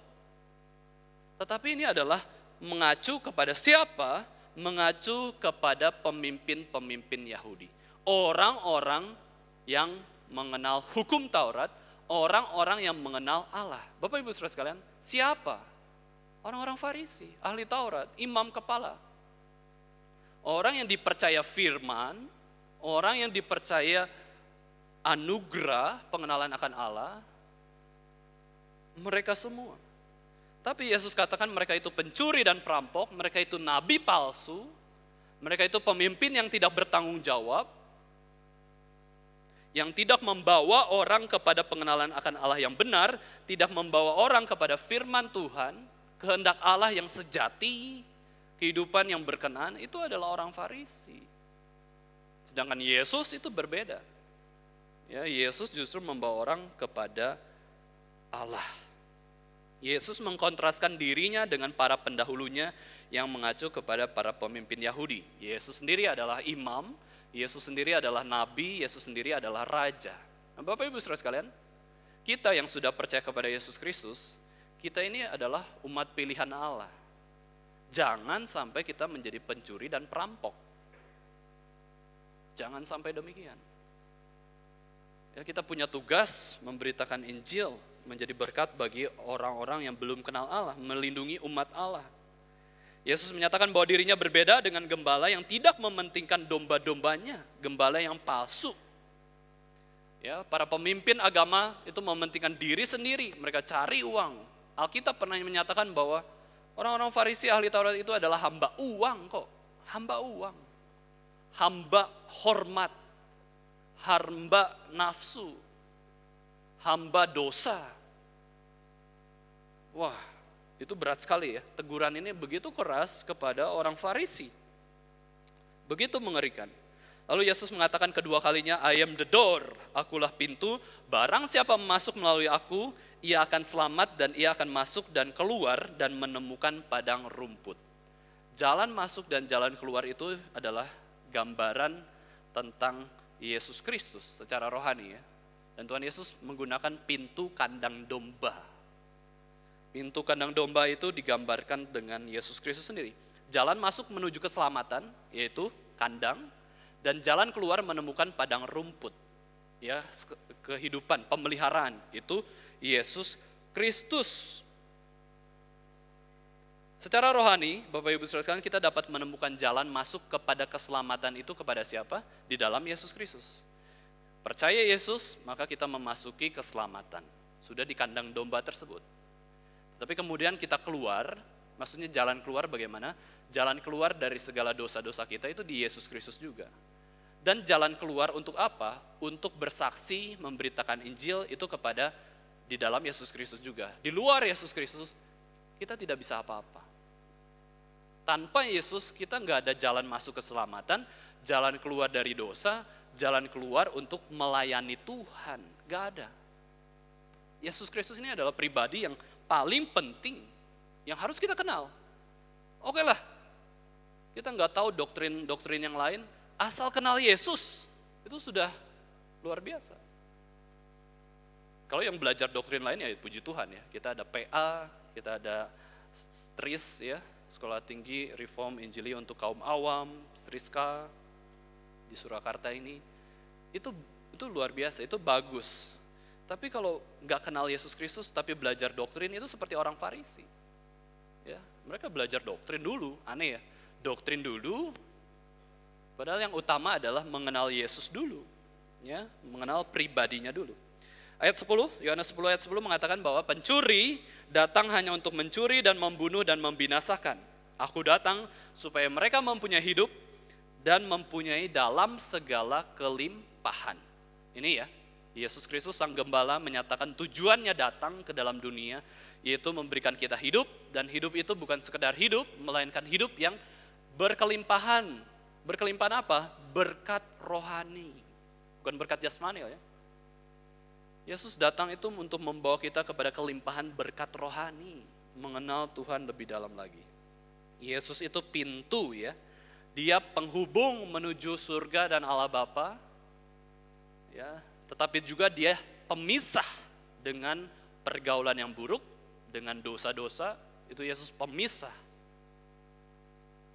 Tetapi ini adalah mengacu kepada siapa? Mengacu kepada pemimpin-pemimpin Yahudi. Orang-orang yang mengenal hukum Taurat, orang-orang yang mengenal Allah. Bapak Ibu Saudara sekalian, siapa? Orang-orang Farisi, ahli Taurat, imam kepala. Orang yang dipercaya firman, orang yang dipercaya anugerah, pengenalan akan Allah, mereka semua. Tapi Yesus katakan mereka itu pencuri dan perampok, mereka itu nabi palsu, mereka itu pemimpin yang tidak bertanggung jawab, yang tidak membawa orang kepada pengenalan akan Allah yang benar, tidak membawa orang kepada firman Tuhan, kehendak Allah yang sejati, kehidupan yang berkenan, itu adalah orang Farisi. Sedangkan Yesus itu berbeda. Ya, Yesus justru membawa orang kepada Allah. Yesus mengkontraskan dirinya dengan para pendahulunya yang mengacu kepada para pemimpin Yahudi. Yesus sendiri adalah imam, Yesus sendiri adalah nabi, Yesus sendiri adalah raja. Nah, Bapak Ibu Saudara sekalian, kita yang sudah percaya kepada Yesus Kristus, kita ini adalah umat pilihan Allah. Jangan sampai kita menjadi pencuri dan perampok. Jangan sampai demikian. Ya, kita punya tugas memberitakan Injil, menjadi berkat bagi orang-orang yang belum kenal Allah, melindungi umat Allah. Yesus menyatakan bahwa dirinya berbeda dengan gembala yang tidak mementingkan domba-dombanya, gembala yang palsu. Ya, para pemimpin agama itu mementingkan diri sendiri, mereka cari uang. Alkitab pernah menyatakan bahwa orang-orang Farisi ahli Taurat itu adalah hamba uang kok, hamba uang, hamba hormat, hamba nafsu, hamba dosa. Wah, itu berat sekali ya. Teguran ini begitu keras kepada orang Farisi. Begitu mengerikan. Lalu Yesus mengatakan kedua kalinya, I am the door, akulah pintu, barang siapa masuk melalui aku, ia akan selamat dan ia akan masuk dan keluar dan menemukan padang rumput. Jalan masuk dan jalan keluar itu adalah gambaran tentang Yesus Kristus secara rohani ya. Dan Tuhan Yesus menggunakan pintu kandang domba. Pintu kandang domba itu digambarkan dengan Yesus Kristus sendiri. Jalan masuk menuju keselamatan, yaitu kandang, dan jalan keluar menemukan padang rumput. Ya, kehidupan, pemeliharaan, itu Yesus Kristus. Secara rohani, Bapak Ibu Saudara sekalian, kita dapat menemukan jalan masuk kepada keselamatan itu kepada siapa? Di dalam Yesus Kristus. Percaya Yesus, maka kita memasuki keselamatan. Sudah di kandang domba tersebut. Tapi kemudian kita keluar, maksudnya jalan keluar bagaimana? Jalan keluar dari segala dosa-dosa kita itu di Yesus Kristus juga. Dan jalan keluar untuk apa? Untuk bersaksi, memberitakan Injil itu kepada di dalam Yesus Kristus juga. Di luar Yesus Kristus, kita tidak bisa apa-apa. Tanpa Yesus kita nggak ada jalan masuk keselamatan, jalan keluar dari dosa, jalan keluar untuk melayani Tuhan. Nggak ada. Yesus Kristus ini adalah pribadi yang paling penting, yang harus kita kenal. Oke lah, kita nggak tahu doktrin yang lain, asal kenal Yesus, itu sudah luar biasa. Kalau yang belajar doktrin lain ya puji Tuhan ya, kita ada PA, kita ada STRIS ya, Sekolah Tinggi Reform Injili untuk Kaum Awam, STRISKA di Surakarta ini, itu luar biasa, itu bagus. Tapi kalau nggak kenal Yesus Kristus tapi belajar doktrin itu seperti orang Farisi. Ya, mereka belajar doktrin dulu, aneh ya. Doktrin dulu, padahal yang utama adalah mengenal Yesus dulu. Ya, mengenal pribadinya dulu. Ayat 10, Yohanes 10 ayat 10 mengatakan bahwa pencuri datang hanya untuk mencuri dan membunuh dan membinasakan. Aku datang supaya mereka mempunyai hidup dan mempunyai dalam segala kelimpahan. Ini ya. Yesus Kristus Sang Gembala menyatakan tujuannya datang ke dalam dunia, yaitu memberikan kita hidup, dan hidup itu bukan sekedar hidup, melainkan hidup yang berkelimpahan. Berkelimpahan apa? Berkat rohani, bukan berkat jasmani ya. Yesus datang itu untuk membawa kita kepada kelimpahan berkat rohani, mengenal Tuhan lebih dalam lagi. Yesus itu pintu ya, dia penghubung menuju surga dan Allah Bapa, ya. Tetapi juga dia pemisah dengan pergaulan yang buruk, dengan dosa-dosa, Itu Yesus pemisah.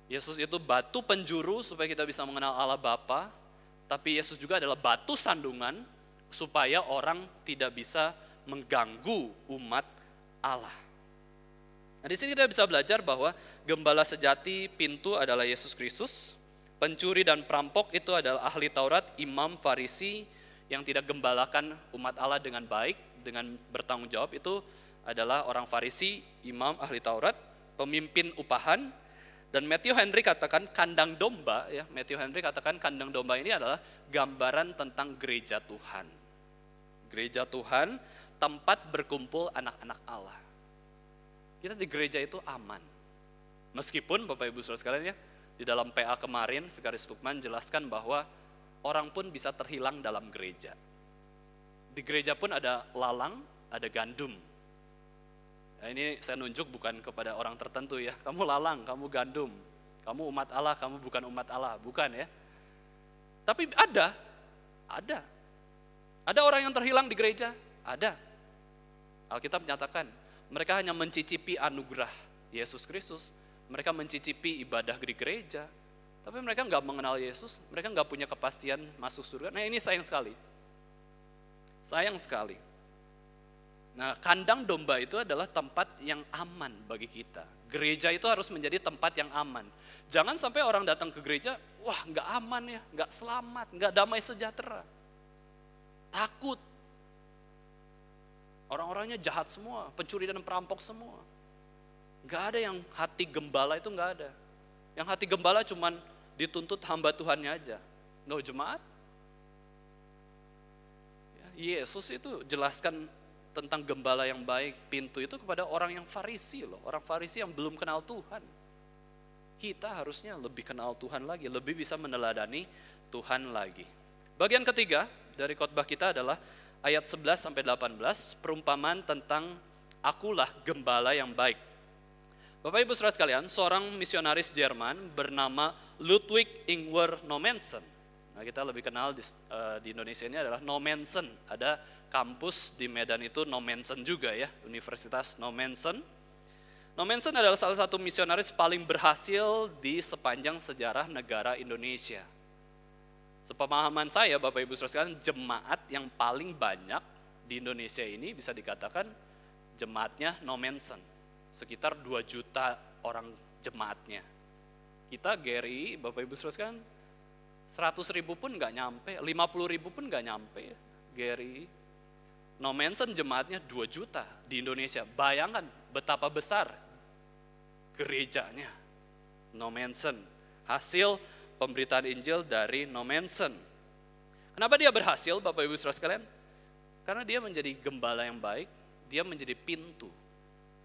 Yesus itu batu penjuru supaya kita bisa mengenal Allah Bapa, tapi Yesus juga adalah batu sandungan supaya orang tidak bisa mengganggu umat Allah. Nah, di sini kita bisa belajar bahwa gembala sejati pintu adalah Yesus Kristus, pencuri dan perampok itu adalah ahli Taurat, imam, Farisi yang tidak gembalakan umat Allah dengan baik, dengan bertanggung jawab, itu adalah orang Farisi, imam, ahli Taurat, pemimpin upahan. Dan Matthew Henry katakan kandang domba, ya, Matthew Henry katakan kandang domba ini adalah gambaran tentang gereja Tuhan. Gereja Tuhan, tempat berkumpul anak-anak Allah. Kita di gereja itu aman. Meskipun Bapak Ibu Saudara sekalian ya, di dalam PA kemarin, Vikaris Lukman jelaskan bahwa orang pun bisa terhilang dalam gereja. Di gereja pun ada lalang, ada gandum. Nah, ini saya nunjuk bukan kepada orang tertentu ya, kamu lalang, kamu gandum, kamu umat Allah, kamu bukan umat Allah, bukan ya. Tapi ada orang yang terhilang di gereja, ada. Alkitab menyatakan, mereka hanya mencicipi anugerah Yesus Kristus, mereka mencicipi ibadah di gereja, tapi mereka nggak mengenal Yesus, mereka nggak punya kepastian masuk surga. Nah ini sayang sekali, sayang sekali. Nah, kandang domba itu adalah tempat yang aman bagi kita. Gereja itu harus menjadi tempat yang aman. Jangan sampai orang datang ke gereja, wah nggak aman ya, nggak selamat, nggak damai sejahtera. Takut. Orang-orangnya jahat semua, pencuri dan perampok semua. Nggak ada yang hati gembala itu nggak ada. Yang hati gembala cuman dituntut hamba Tuhannya aja. No jemaat. Yesus itu jelaskan tentang gembala yang baik, pintu itu kepada orang yang Farisi loh. Orang Farisi yang belum kenal Tuhan. Kita harusnya lebih kenal Tuhan lagi, lebih bisa meneladani Tuhan lagi. Bagian ketiga dari khotbah kita adalah ayat 11 sampai 18, perumpamaan tentang akulah gembala yang baik. Bapak Ibu Saudara sekalian, seorang misionaris Jerman bernama Ludwig Ingwer Nommensen. Nah, kita lebih kenal di Indonesia ini adalah Nommensen. Ada kampus di Medan itu Nommensen juga ya, Universitas Nommensen. Nommensen adalah salah satu misionaris paling berhasil di sepanjang sejarah negara Indonesia. Sepemahaman saya Bapak Ibu Saudara sekalian, jemaat yang paling banyak di Indonesia ini bisa dikatakan jemaatnya Nommensen. Sekitar 2 juta orang jemaatnya. Kita GRI Bapak Ibu Saudara sekalian 100.000 pun nggak nyampe, 50.000 pun nggak nyampe ya, GRI. Nommensen jemaatnya 2 juta di Indonesia. Bayangkan betapa besar gerejanya Nommensen. Hasil pemberitaan Injil dari Nommensen. Kenapa dia berhasil Bapak Ibu Saudara sekalian? Karena dia menjadi gembala yang baik, dia menjadi pintu.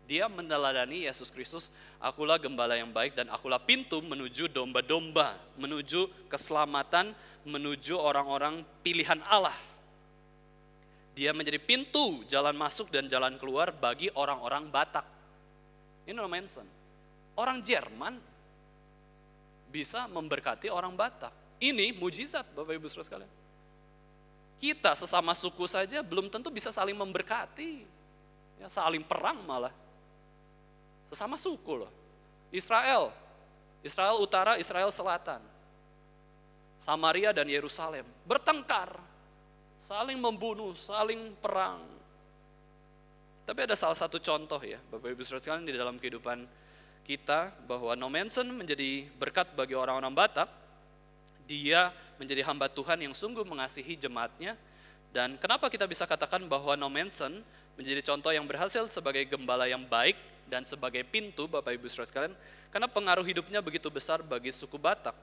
Dia meneladani Yesus Kristus, akulah gembala yang baik dan akulah pintu menuju domba-domba, menuju keselamatan, menuju orang-orang pilihan Allah. Dia menjadi pintu jalan masuk dan jalan keluar bagi orang-orang Batak. Ini Nommensen. Orang Jerman bisa memberkati orang Batak. Ini mujizat Bapak Ibu Saudara sekalian. Kita sesama suku saja belum tentu bisa saling memberkati. Ya, saling perang malah. Sesama suku loh. Israel Utara, Israel Selatan. Samaria dan Yerusalem bertengkar. Saling membunuh, saling perang. Tapi ada salah satu contoh ya, Bapak Ibu Saudara sekalian di dalam kehidupan kita, bahwa Nommensen menjadi berkat bagi orang-orang Batak. Dia menjadi hamba Tuhan yang sungguh mengasihi jemaatnya. Dan kenapa kita bisa katakan bahwa Nommensen menjadi contoh yang berhasil sebagai gembala yang baik dan sebagai pintu Bapak Ibu Saudara sekalian? Karena pengaruh hidupnya begitu besar bagi suku Batak.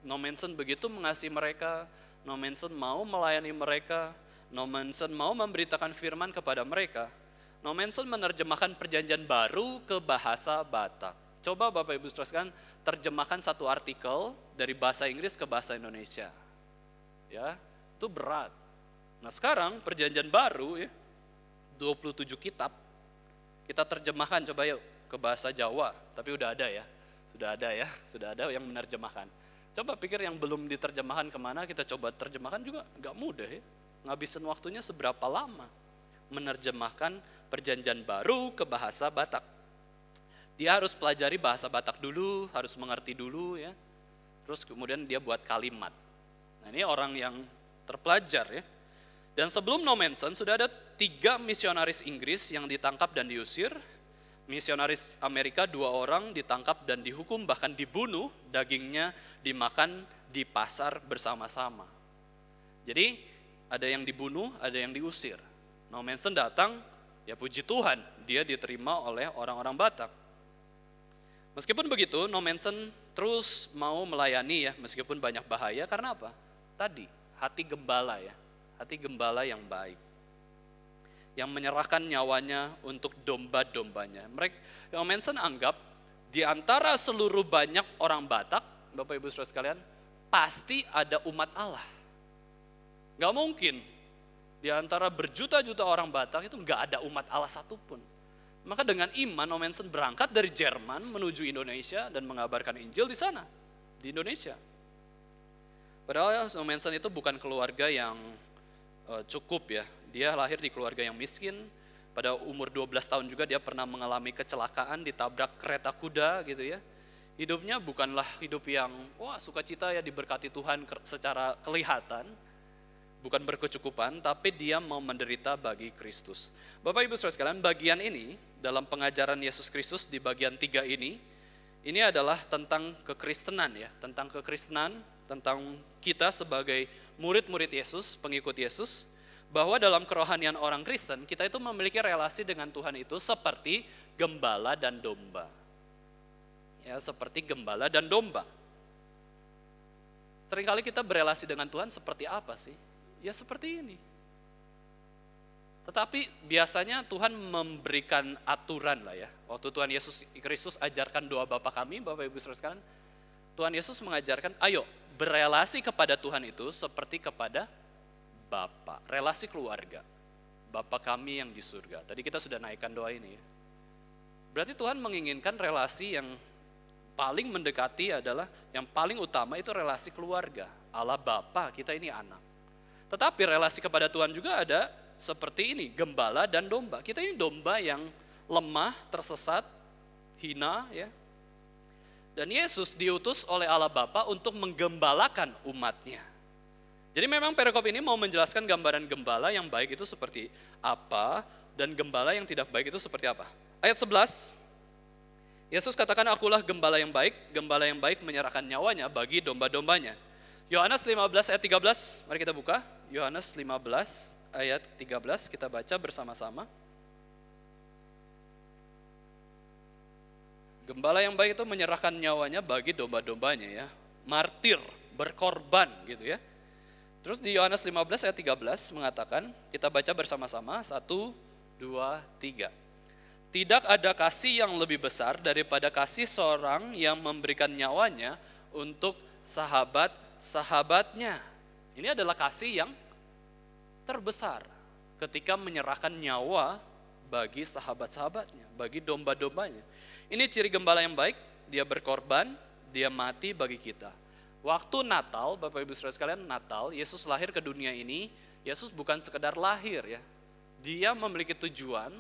Nommensen begitu mengasihi mereka, Nommensen mau melayani mereka, Nommensen mau memberitakan firman kepada mereka. Nommensen menerjemahkan perjanjian baru ke bahasa Batak. Coba Bapak Ibu Saudara sekalian terjemahkan satu artikel dari bahasa Inggris ke bahasa Indonesia. Ya, itu berat. Nah sekarang perjanjian baru ya, 27 kitab, kita terjemahkan coba yuk ke bahasa Jawa, tapi udah ada ya, yang menerjemahkan. Coba pikir yang belum diterjemahkan kemana, kita coba terjemahkan juga nggak mudah ya. Ngabisin waktunya seberapa lama menerjemahkan perjanjian baru ke bahasa Batak. Dia harus pelajari bahasa Batak dulu, harus mengerti dulu ya. Terus kemudian dia buat kalimat. Nah ini orang yang terpelajar ya. Dan sebelum No Man's Land sudah ada 3 misionaris Inggris yang ditangkap dan diusir. Misionaris Amerika 2 orang ditangkap dan dihukum, bahkan dibunuh, dagingnya dimakan di pasar bersama-sama. Jadi ada yang dibunuh, ada yang diusir. No Man's Land datang, ya puji Tuhan, dia diterima oleh orang-orang Batak. Meskipun begitu, No Man's Land terus mau melayani ya, meskipun banyak bahaya, karena apa? Tadi, hati gembala ya, hati gembala yang baik. Yang menyerahkan nyawanya untuk domba-dombanya. No Man's Land anggap, di antara seluruh banyak orang Batak, Bapak Ibu Saudara sekalian, pasti ada umat Allah. Gak mungkin, di antara berjuta-juta orang Batak itu gak ada umat Allah satupun. Maka dengan iman, No Man's Land berangkat dari Jerman menuju Indonesia dan mengabarkan Injil di sana, di Indonesia. Padahal No Man's Land itu bukan keluarga yang cukup ya. Dia lahir di keluarga yang miskin. Pada umur 12 tahun juga dia pernah mengalami kecelakaan, ditabrak kereta kuda gitu ya. Hidupnya bukanlah hidup yang sukacita ya, diberkati Tuhan secara kelihatan. Bukan berkecukupan, tapi dia mau menderita bagi Kristus. Bapak Ibu Saudara sekalian, bagian ini dalam pengajaran Yesus Kristus di bagian 3 ini adalah tentang kekristenan ya, tentang kekristenan, tentang kita sebagai murid-murid Yesus, pengikut Yesus, bahwa dalam kerohanian orang Kristen, kita itu memiliki relasi dengan Tuhan itu seperti gembala dan domba. Ya, seperti gembala dan domba. Seringkali kita berelasi dengan Tuhan seperti apa sih? Ya seperti ini. Tetapi biasanya Tuhan memberikan aturan lah ya. Waktu Tuhan Yesus Kristus ajarkan doa Bapa kami, Bapak Ibu Saudara sekalian, Tuhan Yesus mengajarkan, ayo berelasi kepada Tuhan itu seperti kepada Bapa, relasi keluarga. Bapa kami yang di surga. Tadi kita sudah naikkan doa ini ya. Berarti Tuhan menginginkan relasi yang paling mendekati adalah, yang paling utama itu relasi keluarga. Allah Bapa, kita ini anak. Tetapi relasi kepada Tuhan juga ada seperti ini, gembala dan domba. Kita ini domba yang lemah, tersesat, hina ya. Dan Yesus diutus oleh Allah Bapa untuk menggembalakan umatnya. Jadi memang perikop ini mau menjelaskan gambaran gembala yang baik itu seperti apa, dan gembala yang tidak baik itu seperti apa. Ayat 11, Yesus katakan, akulah gembala yang baik menyerahkan nyawanya bagi domba-dombanya. Yohanes 15 ayat 13, mari kita buka. Yohanes 15 ayat 13, kita baca bersama-sama. Gembala yang baik itu menyerahkan nyawanya bagi domba-dombanya ya. Martir, berkorban gitu ya. Terus di Yohanes 15 ayat 13 mengatakan, kita baca bersama-sama, 1, 2, 3. Tidak ada kasih yang lebih besar daripada kasih seorang yang memberikan nyawanya untuk sahabat-sahabatnya. Ini adalah kasih yang terbesar ketika menyerahkan nyawa bagi sahabat-sahabatnya, bagi domba-dombanya. Ini ciri gembala yang baik, dia berkorban, dia mati bagi kita. Waktu Natal, Bapak Ibu Saudara sekalian, Natal, Yesus lahir ke dunia ini, Yesus bukan sekedar lahir ya. Dia memiliki tujuan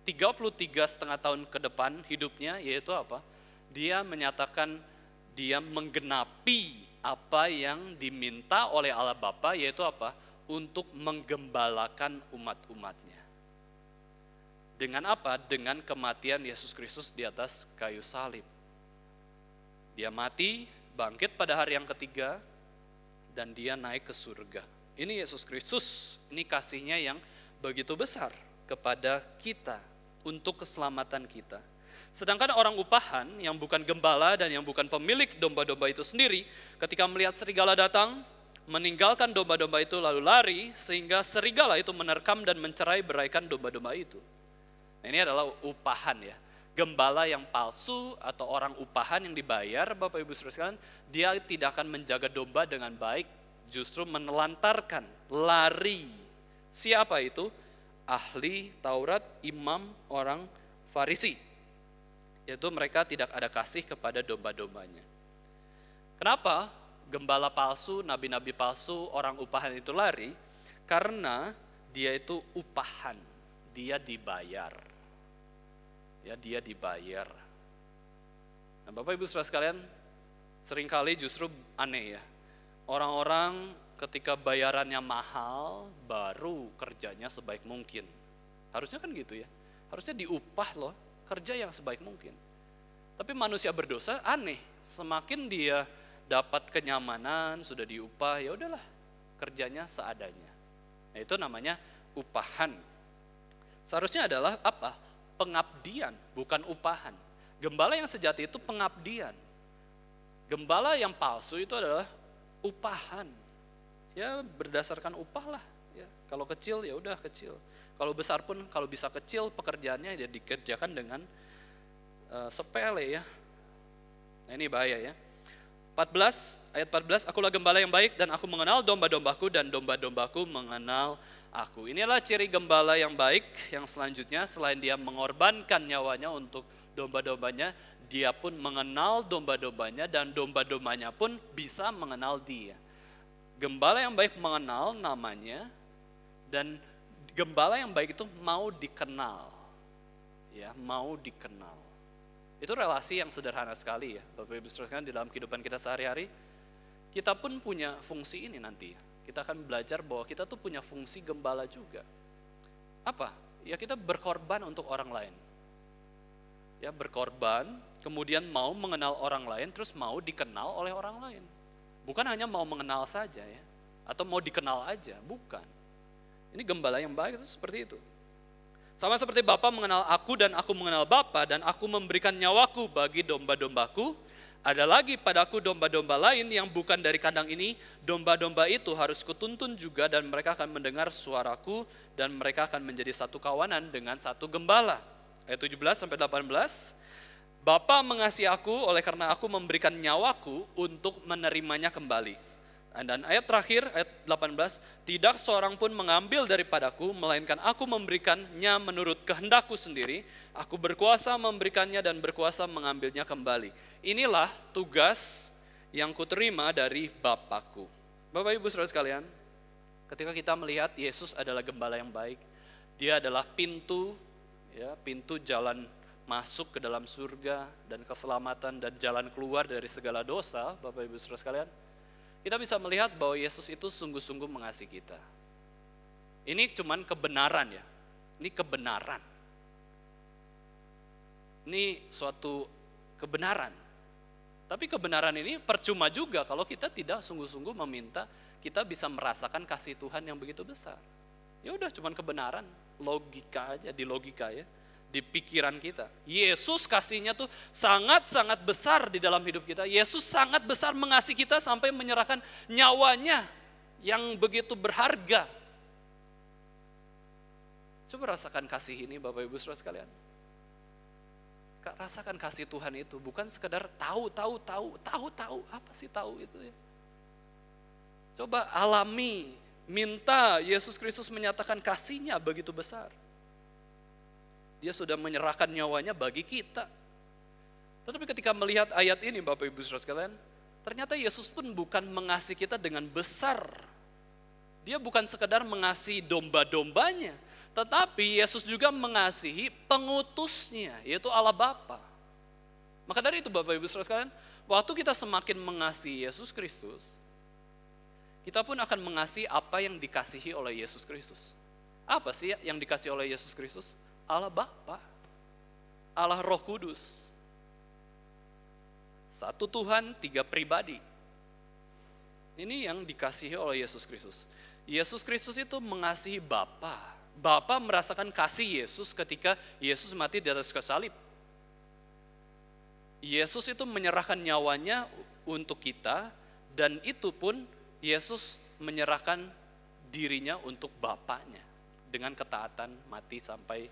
33,5 tahun ke depan hidupnya, yaitu apa? Dia menyatakan, dia menggenapi apa yang diminta oleh Allah Bapa, yaitu apa? Untuk menggembalakan umat-umatnya. Dengan apa? Dengan kematian Yesus Kristus di atas kayu salib. Dia mati, bangkit pada hari yang ketiga, dan dia naik ke surga. Ini Yesus Kristus, ini kasihnya yang begitu besar kepada kita, untuk keselamatan kita. Sedangkan orang upahan yang bukan gembala dan yang bukan pemilik domba-domba itu sendiri, ketika melihat serigala datang, meninggalkan domba-domba itu lalu lari, sehingga serigala itu menerkam dan mencerai-beraikan domba-domba itu. Nah, ini adalah upahan ya. Gembala yang palsu atau orang upahan yang dibayar, Bapak Ibu Saudara sekalian, dia tidak akan menjaga domba dengan baik, justru menelantarkan, lari. Siapa itu? Ahli Taurat, imam, orang Farisi. Yaitu mereka tidak ada kasih kepada domba-dombanya. Kenapa gembala palsu, nabi-nabi palsu, orang upahan itu lari? Karena dia itu upahan, dia dibayar. Ya, dia dibayar. Nah, Bapak Ibu Saudara sekalian, seringkali justru aneh ya. Orang-orang ketika bayarannya mahal, baru kerjanya sebaik mungkin. Harusnya kan gitu ya. Harusnya diupah loh, kerja yang sebaik mungkin. Tapi manusia berdosa aneh. Semakin dia dapat kenyamanan, sudah diupah, ya udahlah, kerjanya seadanya. Nah, itu namanya upahan. Seharusnya adalah apa? Pengabdian, bukan upahan. Gembala yang sejati itu pengabdian. Gembala yang palsu itu adalah upahan. Ya berdasarkan upah lah. Ya, kalau kecil ya udah kecil. Kalau besar pun kalau bisa kecil pekerjaannya ya dikerjakan dengan sepele ya. Nah ini bahaya ya. 14, ayat 14, akulah gembala yang baik dan aku mengenal domba-dombaku dan domba-dombaku mengenal aku. Inilah ciri gembala yang baik yang selanjutnya, selain dia mengorbankan nyawanya untuk domba-dombanya, dia pun mengenal domba-dombanya dan domba-dombanya pun bisa mengenal dia. Gembala yang baik mengenal namanya dan gembala yang baik itu mau dikenal. Ya, mau dikenal. Itu relasi yang sederhana sekali ya, Bapak Ibu Saudara, di dalam kehidupan kita sehari-hari. Kita pun punya fungsi ini nanti. Kita akan belajar bahwa kita tuh punya fungsi gembala juga. Apa? Ya kita berkorban untuk orang lain. Ya berkorban, kemudian mau mengenal orang lain, terus mau dikenal oleh orang lain. Bukan hanya mau mengenal saja ya, atau mau dikenal aja, bukan. Ini gembala yang baik itu seperti itu. Sama seperti Bapa mengenal aku dan aku mengenal Bapa dan aku memberikan nyawaku bagi domba-dombaku, ada lagi padaku domba-domba lain yang bukan dari kandang ini, domba-domba itu harus kutuntun juga dan mereka akan mendengar suaraku dan mereka akan menjadi satu kawanan dengan satu gembala. Ayat 17-18, Bapa mengasihi aku oleh karena aku memberikan nyawaku untuk menerimanya kembali. Dan ayat terakhir, ayat 18, tidak seorang pun mengambil daripadaku, melainkan aku memberikannya menurut kehendakku sendiri, aku berkuasa memberikannya dan berkuasa mengambilnya kembali. Inilah tugas yang kuterima dari Bapakku. Bapak Ibu Saudara sekalian, ketika kita melihat Yesus adalah gembala yang baik, dia adalah pintu, ya, pintu jalan masuk ke dalam surga dan keselamatan dan jalan keluar dari segala dosa, Bapak Ibu Saudara sekalian, kita bisa melihat bahwa Yesus itu sungguh-sungguh mengasihi kita. Ini cuman kebenaran ya, ini kebenaran. Ini suatu kebenaran. Tapi kebenaran ini percuma juga kalau kita tidak sungguh-sungguh meminta kita bisa merasakan kasih Tuhan yang begitu besar. Ya udah cuman kebenaran, logika aja, di logika ya. Di pikiran kita. Yesus kasihnya tuh sangat-sangat besar di dalam hidup kita. Yesus sangat besar mengasihi kita sampai menyerahkan nyawanya yang begitu berharga. Coba rasakan kasih ini Bapak Ibu Saudara sekalian. Rasakan kasih Tuhan itu bukan sekedar tahu, apa sih tahu itu ya. Coba alami, minta Yesus Kristus menyatakan kasihnya begitu besar. Dia sudah menyerahkan nyawanya bagi kita. Tetapi ketika melihat ayat ini Bapak Ibu Saudara sekalian, ternyata Yesus pun bukan mengasihi kita dengan besar. Dia bukan sekedar mengasihi domba-dombanya, tetapi Yesus juga mengasihi pengutusnya, yaitu Allah Bapa. Maka dari itu Bapak Ibu Saudara sekalian, waktu kita semakin mengasihi Yesus Kristus, kita pun akan mengasihi apa yang dikasihi oleh Yesus Kristus. Apa sih yang dikasihi oleh Yesus Kristus? Allah Bapa, Allah Roh Kudus. Satu Tuhan, tiga pribadi. Ini yang dikasihi oleh Yesus Kristus. Yesus Kristus itu mengasihi Bapa. Bapa merasakan kasih Yesus ketika Yesus mati di atas kayu salib. Yesus itu menyerahkan nyawanya untuk kita dan itu pun Yesus menyerahkan dirinya untuk Bapaknya dengan ketaatan mati sampai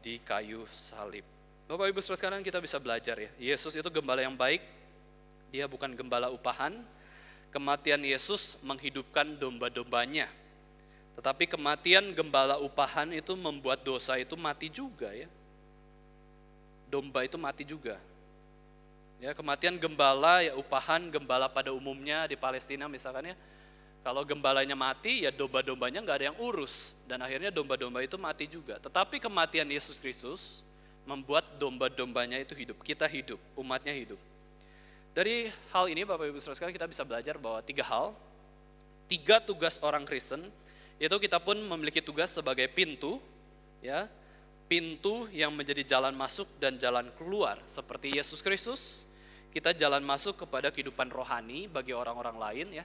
di kayu salib. Bapak Ibu Saudara sekalian, kita bisa belajar ya. Yesus itu gembala yang baik. Dia bukan gembala upahan. Kematian Yesus menghidupkan domba-dombanya. Tetapi kematian gembala upahan itu membuat dosa itu mati juga ya. Domba itu mati juga. Ya, kematian gembala ya upahan, gembala pada umumnya di Palestina misalkan ya. Kalau gembalanya mati, ya domba-dombanya nggak ada yang urus. Dan akhirnya domba-domba itu mati juga. Tetapi kematian Yesus Kristus membuat domba-dombanya itu hidup, kita hidup, umatnya hidup. Dari hal ini Bapak Ibu Saudara sekalian kita bisa belajar bahwa 3 hal, 3 tugas orang Kristen, yaitu kita pun memiliki tugas sebagai pintu, ya, pintu yang menjadi jalan masuk dan jalan keluar seperti Yesus Kristus. Kita jalan masuk kepada kehidupan rohani bagi orang-orang lain, ya.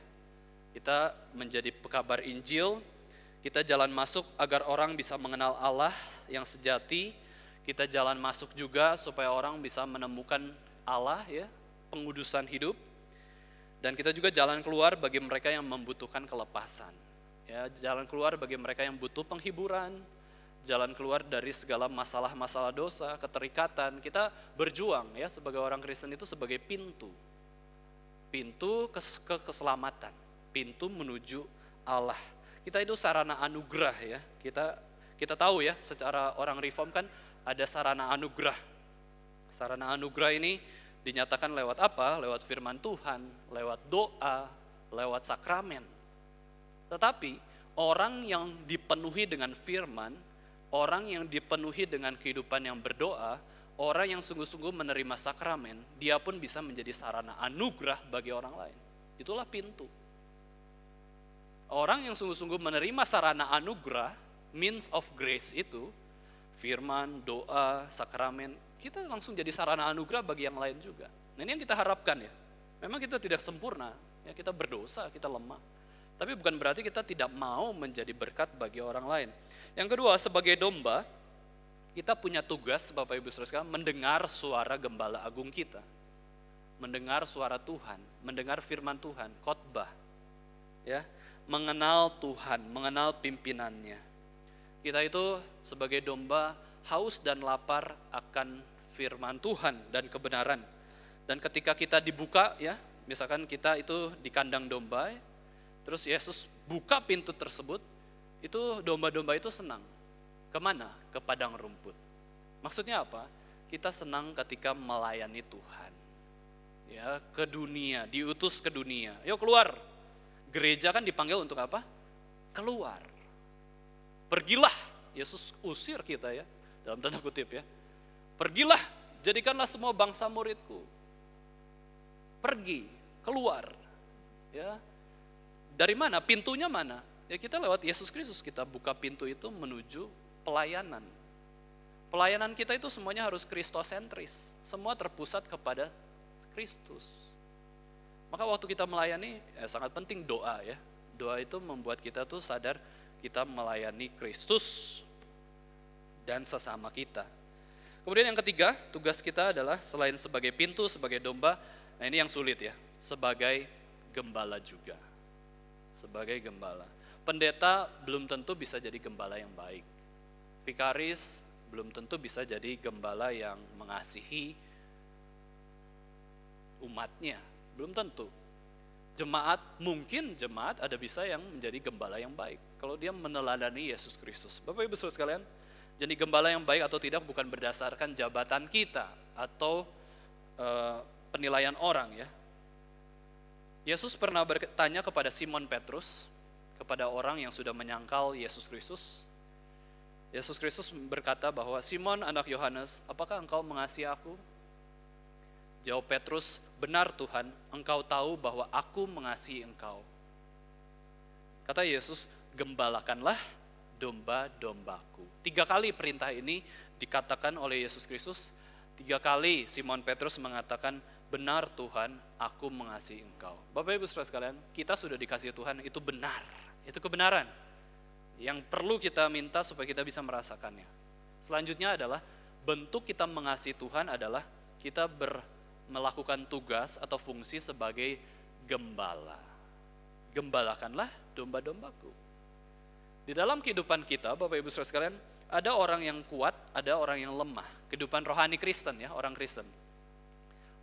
Kita menjadi pekabar Injil, kita jalan masuk agar orang bisa mengenal Allah yang sejati. Kita jalan masuk juga supaya orang bisa menemukan Allah, ya, pengudusan hidup. Dan kita juga jalan keluar bagi mereka yang membutuhkan kelepasan. Ya, jalan keluar bagi mereka yang butuh penghiburan, jalan keluar dari segala masalah-masalah dosa, keterikatan. Kita berjuang, ya, sebagai orang Kristen itu sebagai pintu. Pintu ke keselamatan, pintu menuju Allah. Kita itu sarana anugerah, ya. Kita tahu, ya, secara orang reform kan ada sarana anugerah. Sarana anugerah ini dinyatakan lewat apa? Lewat firman Tuhan, lewat doa, lewat sakramen. Tetapi orang yang dipenuhi dengan firman, orang yang dipenuhi dengan kehidupan yang berdoa, orang yang sungguh-sungguh menerima sakramen, dia pun bisa menjadi sarana anugerah bagi orang lain. Itulah pintu. Orang yang sungguh-sungguh menerima sarana anugerah, means of grace itu, firman, doa, sakramen, kita langsung jadi sarana anugerah bagi yang lain juga. Nah, ini yang kita harapkan, ya. Memang kita tidak sempurna, ya, kita berdosa, kita lemah. Tapi bukan berarti kita tidak mau menjadi berkat bagi orang lain. Yang kedua, sebagai domba, kita punya tugas, Bapak Ibu Saudara sekalian, mendengar suara gembala agung kita. Mendengar suara Tuhan, mendengar firman Tuhan, khotbah, ya. Mengenal Tuhan, mengenal pimpinannya. Kita itu sebagai domba haus dan lapar akan firman Tuhan dan kebenaran. Dan ketika kita dibuka, ya, misalkan kita itu di kandang domba, terus Yesus buka pintu tersebut, itu domba-domba itu senang. Kemana? Ke padang rumput. Maksudnya apa? Kita senang ketika melayani Tuhan. Ya, ke dunia, diutus ke dunia. Yuk keluar. Gereja kan dipanggil untuk apa? Keluar. Pergilah. Yesus usir kita, ya, dalam tanda kutip, ya. Pergilah, jadikanlah semua bangsa muridku. Pergi, keluar. Ya. Dari mana? Pintunya mana? Ya, kita lewat Yesus Kristus, kita buka pintu itu menuju pelayanan. Pelayanan kita itu semuanya harus kristosentris. Semua terpusat kepada Kristus. Maka waktu kita melayani, sangat penting doa, ya. Doa itu membuat kita tuh sadar kita melayani Kristus dan sesama kita. Kemudian yang ketiga, tugas kita adalah selain sebagai pintu, sebagai domba, nah ini yang sulit, ya, sebagai gembala juga. Sebagai gembala. Pendeta belum tentu bisa jadi gembala yang baik. Vikaris belum tentu bisa jadi gembala yang mengasihi umatnya. Belum tentu. Jemaat, mungkin jemaat ada bisa yang menjadi gembala yang baik. Kalau dia meneladani Yesus Kristus. Bapak Ibu Saudara sekalian, jadi gembala yang baik atau tidak bukan berdasarkan jabatan kita atau penilaian orang, ya. Yesus pernah bertanya kepada Simon Petrus, kepada orang yang sudah menyangkal Yesus Kristus. Yesus Kristus berkata bahwa, Simon anak Yohanes, apakah engkau mengasihi aku? Jawab Petrus, benar Tuhan, engkau tahu bahwa aku mengasihi engkau. Kata Yesus, gembalakanlah domba-dombaku. 3 kali perintah ini dikatakan oleh Yesus Kristus. 3 kali Simon Petrus mengatakan, benar Tuhan, aku mengasihi engkau. Bapak Ibu Saudara sekalian, kita sudah dikasihi Tuhan, itu benar. Itu kebenaran yang perlu kita minta supaya kita bisa merasakannya. Selanjutnya adalah, bentuk kita mengasihi Tuhan adalah kita melakukan tugas atau fungsi sebagai gembala. Gembalakanlah domba-dombaku. Di dalam kehidupan kita, Bapak Ibu Saudara sekalian, ada orang yang kuat, ada orang yang lemah. Kehidupan rohani Kristen, ya, orang Kristen.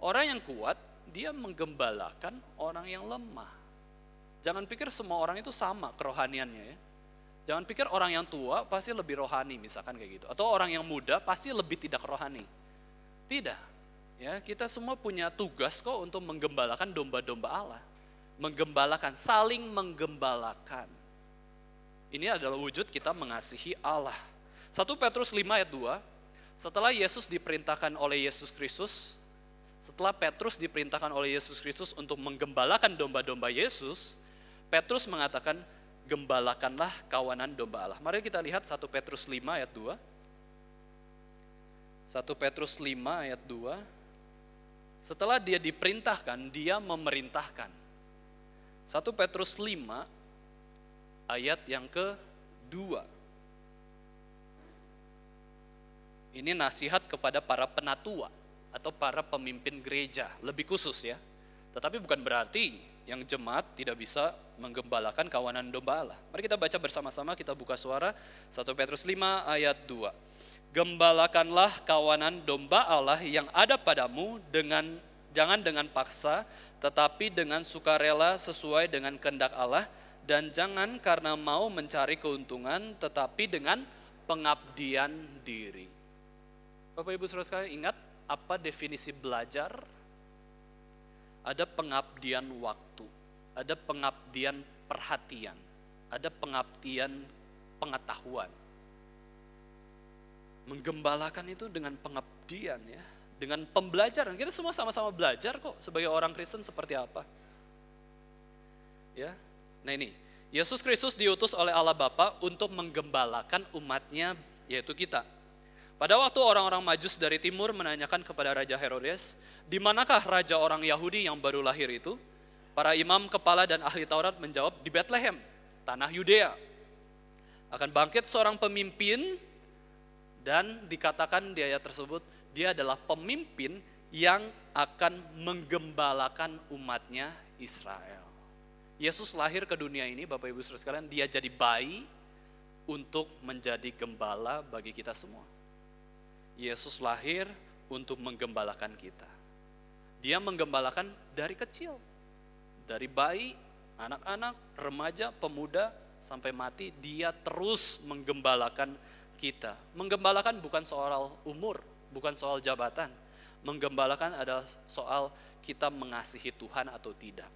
Orang yang kuat, dia menggembalakan orang yang lemah. Jangan pikir semua orang itu sama kerohaniannya, ya. Jangan pikir orang yang tua pasti lebih rohani, misalkan kayak gitu. Atau orang yang muda pasti lebih tidak rohani. Tidak. Ya, kita semua punya tugas kok untuk menggembalakan domba-domba Allah. Menggembalakan, saling menggembalakan. Ini adalah wujud kita mengasihi Allah. 1 Petrus 5 ayat 2, Setelah Yesus diperintahkan oleh Yesus Kristus, setelah Petrus diperintahkan oleh Yesus Kristus untuk menggembalakan domba-domba Yesus, Petrus mengatakan, gembalakanlah kawanan domba Allah. Mari kita lihat 1 Petrus 5 ayat 2. 1 Petrus 5 ayat 2. Setelah dia diperintahkan, dia memerintahkan. 1 Petrus 5 ayat yang ke-2. Ini nasihat kepada para penatua atau para pemimpin gereja, lebih khusus ya. Tetapi bukan berarti yang jemaat tidak bisa menggembalakan kawanan domba Allah. Mari kita baca bersama-sama, kita buka suara. 1 Petrus 5 ayat 2. Gembalakanlah kawanan domba Allah yang ada padamu jangan dengan paksa, tetapi dengan sukarela sesuai dengan kehendak Allah, dan jangan karena mau mencari keuntungan, tetapi dengan pengabdian diri. Bapak Ibu Saudara sekalian, ingat apa definisi belajar? Ada pengabdian waktu, ada pengabdian perhatian, ada pengabdian pengetahuan. Menggembalakan itu dengan pengabdian ya, dengan pembelajaran. Kita semua sama-sama belajar kok sebagai orang Kristen seperti apa. Ya. Nah ini, Yesus Kristus diutus oleh Allah Bapa untuk menggembalakan umatnya, yaitu kita. Pada waktu orang-orang Majus dari timur menanyakan kepada Raja Herodes, di manakah raja orang Yahudi yang baru lahir itu? Para imam kepala dan ahli Taurat menjawab, di Bethlehem, tanah Yudea. Akan bangkit seorang pemimpin, dan dikatakan di ayat tersebut, dia adalah pemimpin yang akan menggembalakan umatnya Israel. Yesus lahir ke dunia ini, Bapak Ibu Saudara sekalian, dia jadi bayi untuk menjadi gembala bagi kita semua. Yesus lahir untuk menggembalakan kita. Dia menggembalakan dari kecil. Dari bayi, anak-anak, remaja, pemuda, sampai mati, dia terus menggembalakan kita. Menggembalakan bukan soal umur, bukan soal jabatan. Menggembalakan adalah soal kita mengasihi Tuhan atau tidak.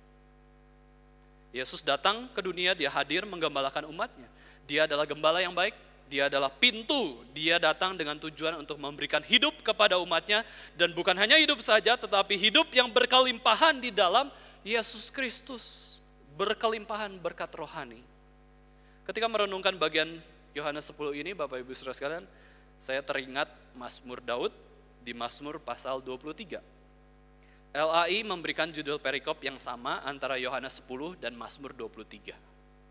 Yesus datang ke dunia, dia hadir menggembalakan umatnya. Dia adalah gembala yang baik. Dia adalah pintu, dia datang dengan tujuan untuk memberikan hidup kepada umatnya, dan bukan hanya hidup saja, tetapi hidup yang berkelimpahan di dalam Yesus Kristus, berkelimpahan berkat rohani. Ketika merenungkan bagian Yohanes 10 ini, Bapak Ibu Saudara sekalian, saya teringat Mazmur Daud di Mazmur pasal 23. LAI memberikan judul perikop yang sama antara Yohanes 10 dan Mazmur 23.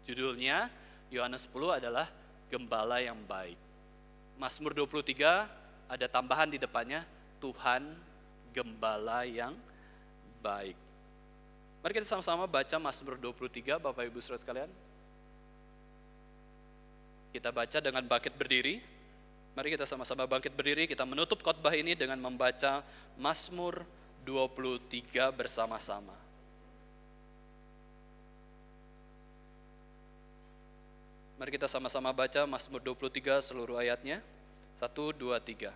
Judulnya Yohanes 10 adalah Gembala yang baik. Mazmur 23 ada tambahan di depannya, Tuhan Gembala yang baik. Mari kita sama-sama baca Mazmur 23, Bapak Ibu Saudara sekalian. Kita baca dengan bangkit berdiri. Mari kita sama-sama bangkit berdiri, kita menutup khotbah ini dengan membaca Mazmur 23 bersama-sama. Mari kita sama-sama baca Mazmur 23 seluruh ayatnya. 1, 2, 3.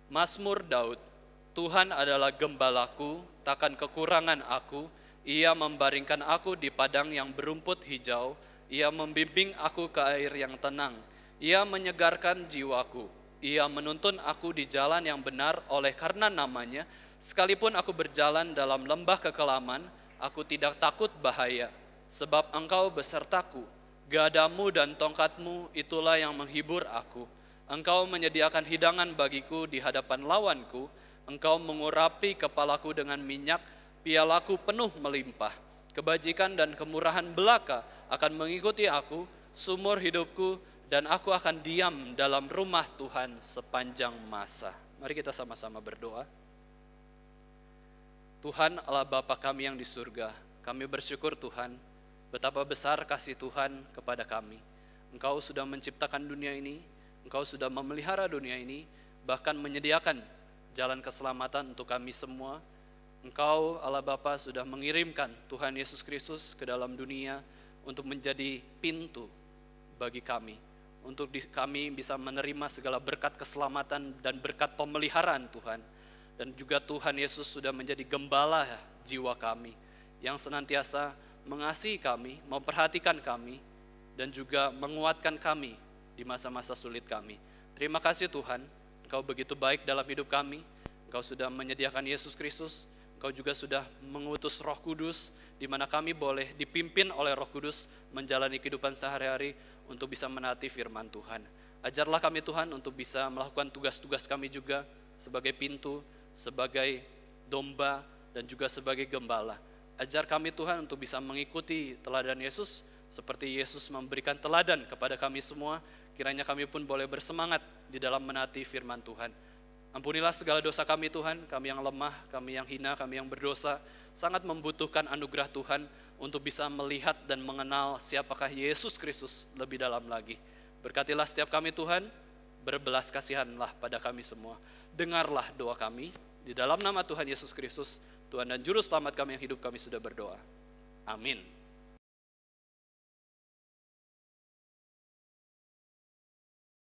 Mazmur Daud, Tuhan adalah gembalaku, takkan kekurangan aku. Ia membaringkan aku di padang yang berumput hijau. Ia membimbing aku ke air yang tenang. Ia menyegarkan jiwaku. Ia menuntun aku di jalan yang benar oleh karena namanya. Sekalipun aku berjalan dalam lembah kekelaman, aku tidak takut bahaya. Sebab Engkau besertaku. Gadamu dan tongkatmu itulah yang menghibur aku. Engkau menyediakan hidangan bagiku di hadapan lawanku. Engkau mengurapi kepalaku dengan minyak, pialaku penuh melimpah. Kebajikan dan kemurahan belaka akan mengikuti aku seumur hidupku, dan aku akan diam dalam rumah Tuhan sepanjang masa. Mari kita sama-sama berdoa. Tuhan Allah Bapa kami yang di surga, kami bersyukur Tuhan, betapa besar kasih Tuhan kepada kami. Engkau sudah menciptakan dunia ini, Engkau sudah memelihara dunia ini, bahkan menyediakan jalan keselamatan untuk kami semua. Engkau Allah Bapa sudah mengirimkan Tuhan Yesus Kristus ke dalam dunia untuk menjadi pintu bagi kami, untuk kami bisa menerima segala berkat keselamatan dan berkat pemeliharaan Tuhan. Dan juga Tuhan Yesus sudah menjadi gembala jiwa kami, yang senantiasa mengasihi kami, memperhatikan kami, dan juga menguatkan kami di masa-masa sulit kami. Terima kasih Tuhan, Engkau begitu baik dalam hidup kami. Engkau sudah menyediakan Yesus Kristus. Engkau juga sudah mengutus Roh Kudus, di mana kami boleh dipimpin oleh Roh Kudus menjalani kehidupan sehari-hari untuk bisa menaati firman Tuhan. Ajarlah kami Tuhan untuk bisa melakukan tugas-tugas kami juga sebagai pintu, sebagai domba, dan juga sebagai gembala. Ajar kami Tuhan untuk bisa mengikuti teladan Yesus, seperti Yesus memberikan teladan kepada kami semua. Kiranya kami pun boleh bersemangat di dalam menaati firman Tuhan. Ampunilah segala dosa kami Tuhan, kami yang lemah, kami yang hina, kami yang berdosa, sangat membutuhkan anugerah Tuhan untuk bisa melihat dan mengenal siapakah Yesus Kristus lebih dalam lagi. Berkatilah setiap kami Tuhan, berbelas kasihanlah pada kami semua. Dengarlah doa kami, di dalam nama Tuhan Yesus Kristus, Tuhan dan Juru Selamat kami yang hidup kami sudah berdoa. Amin.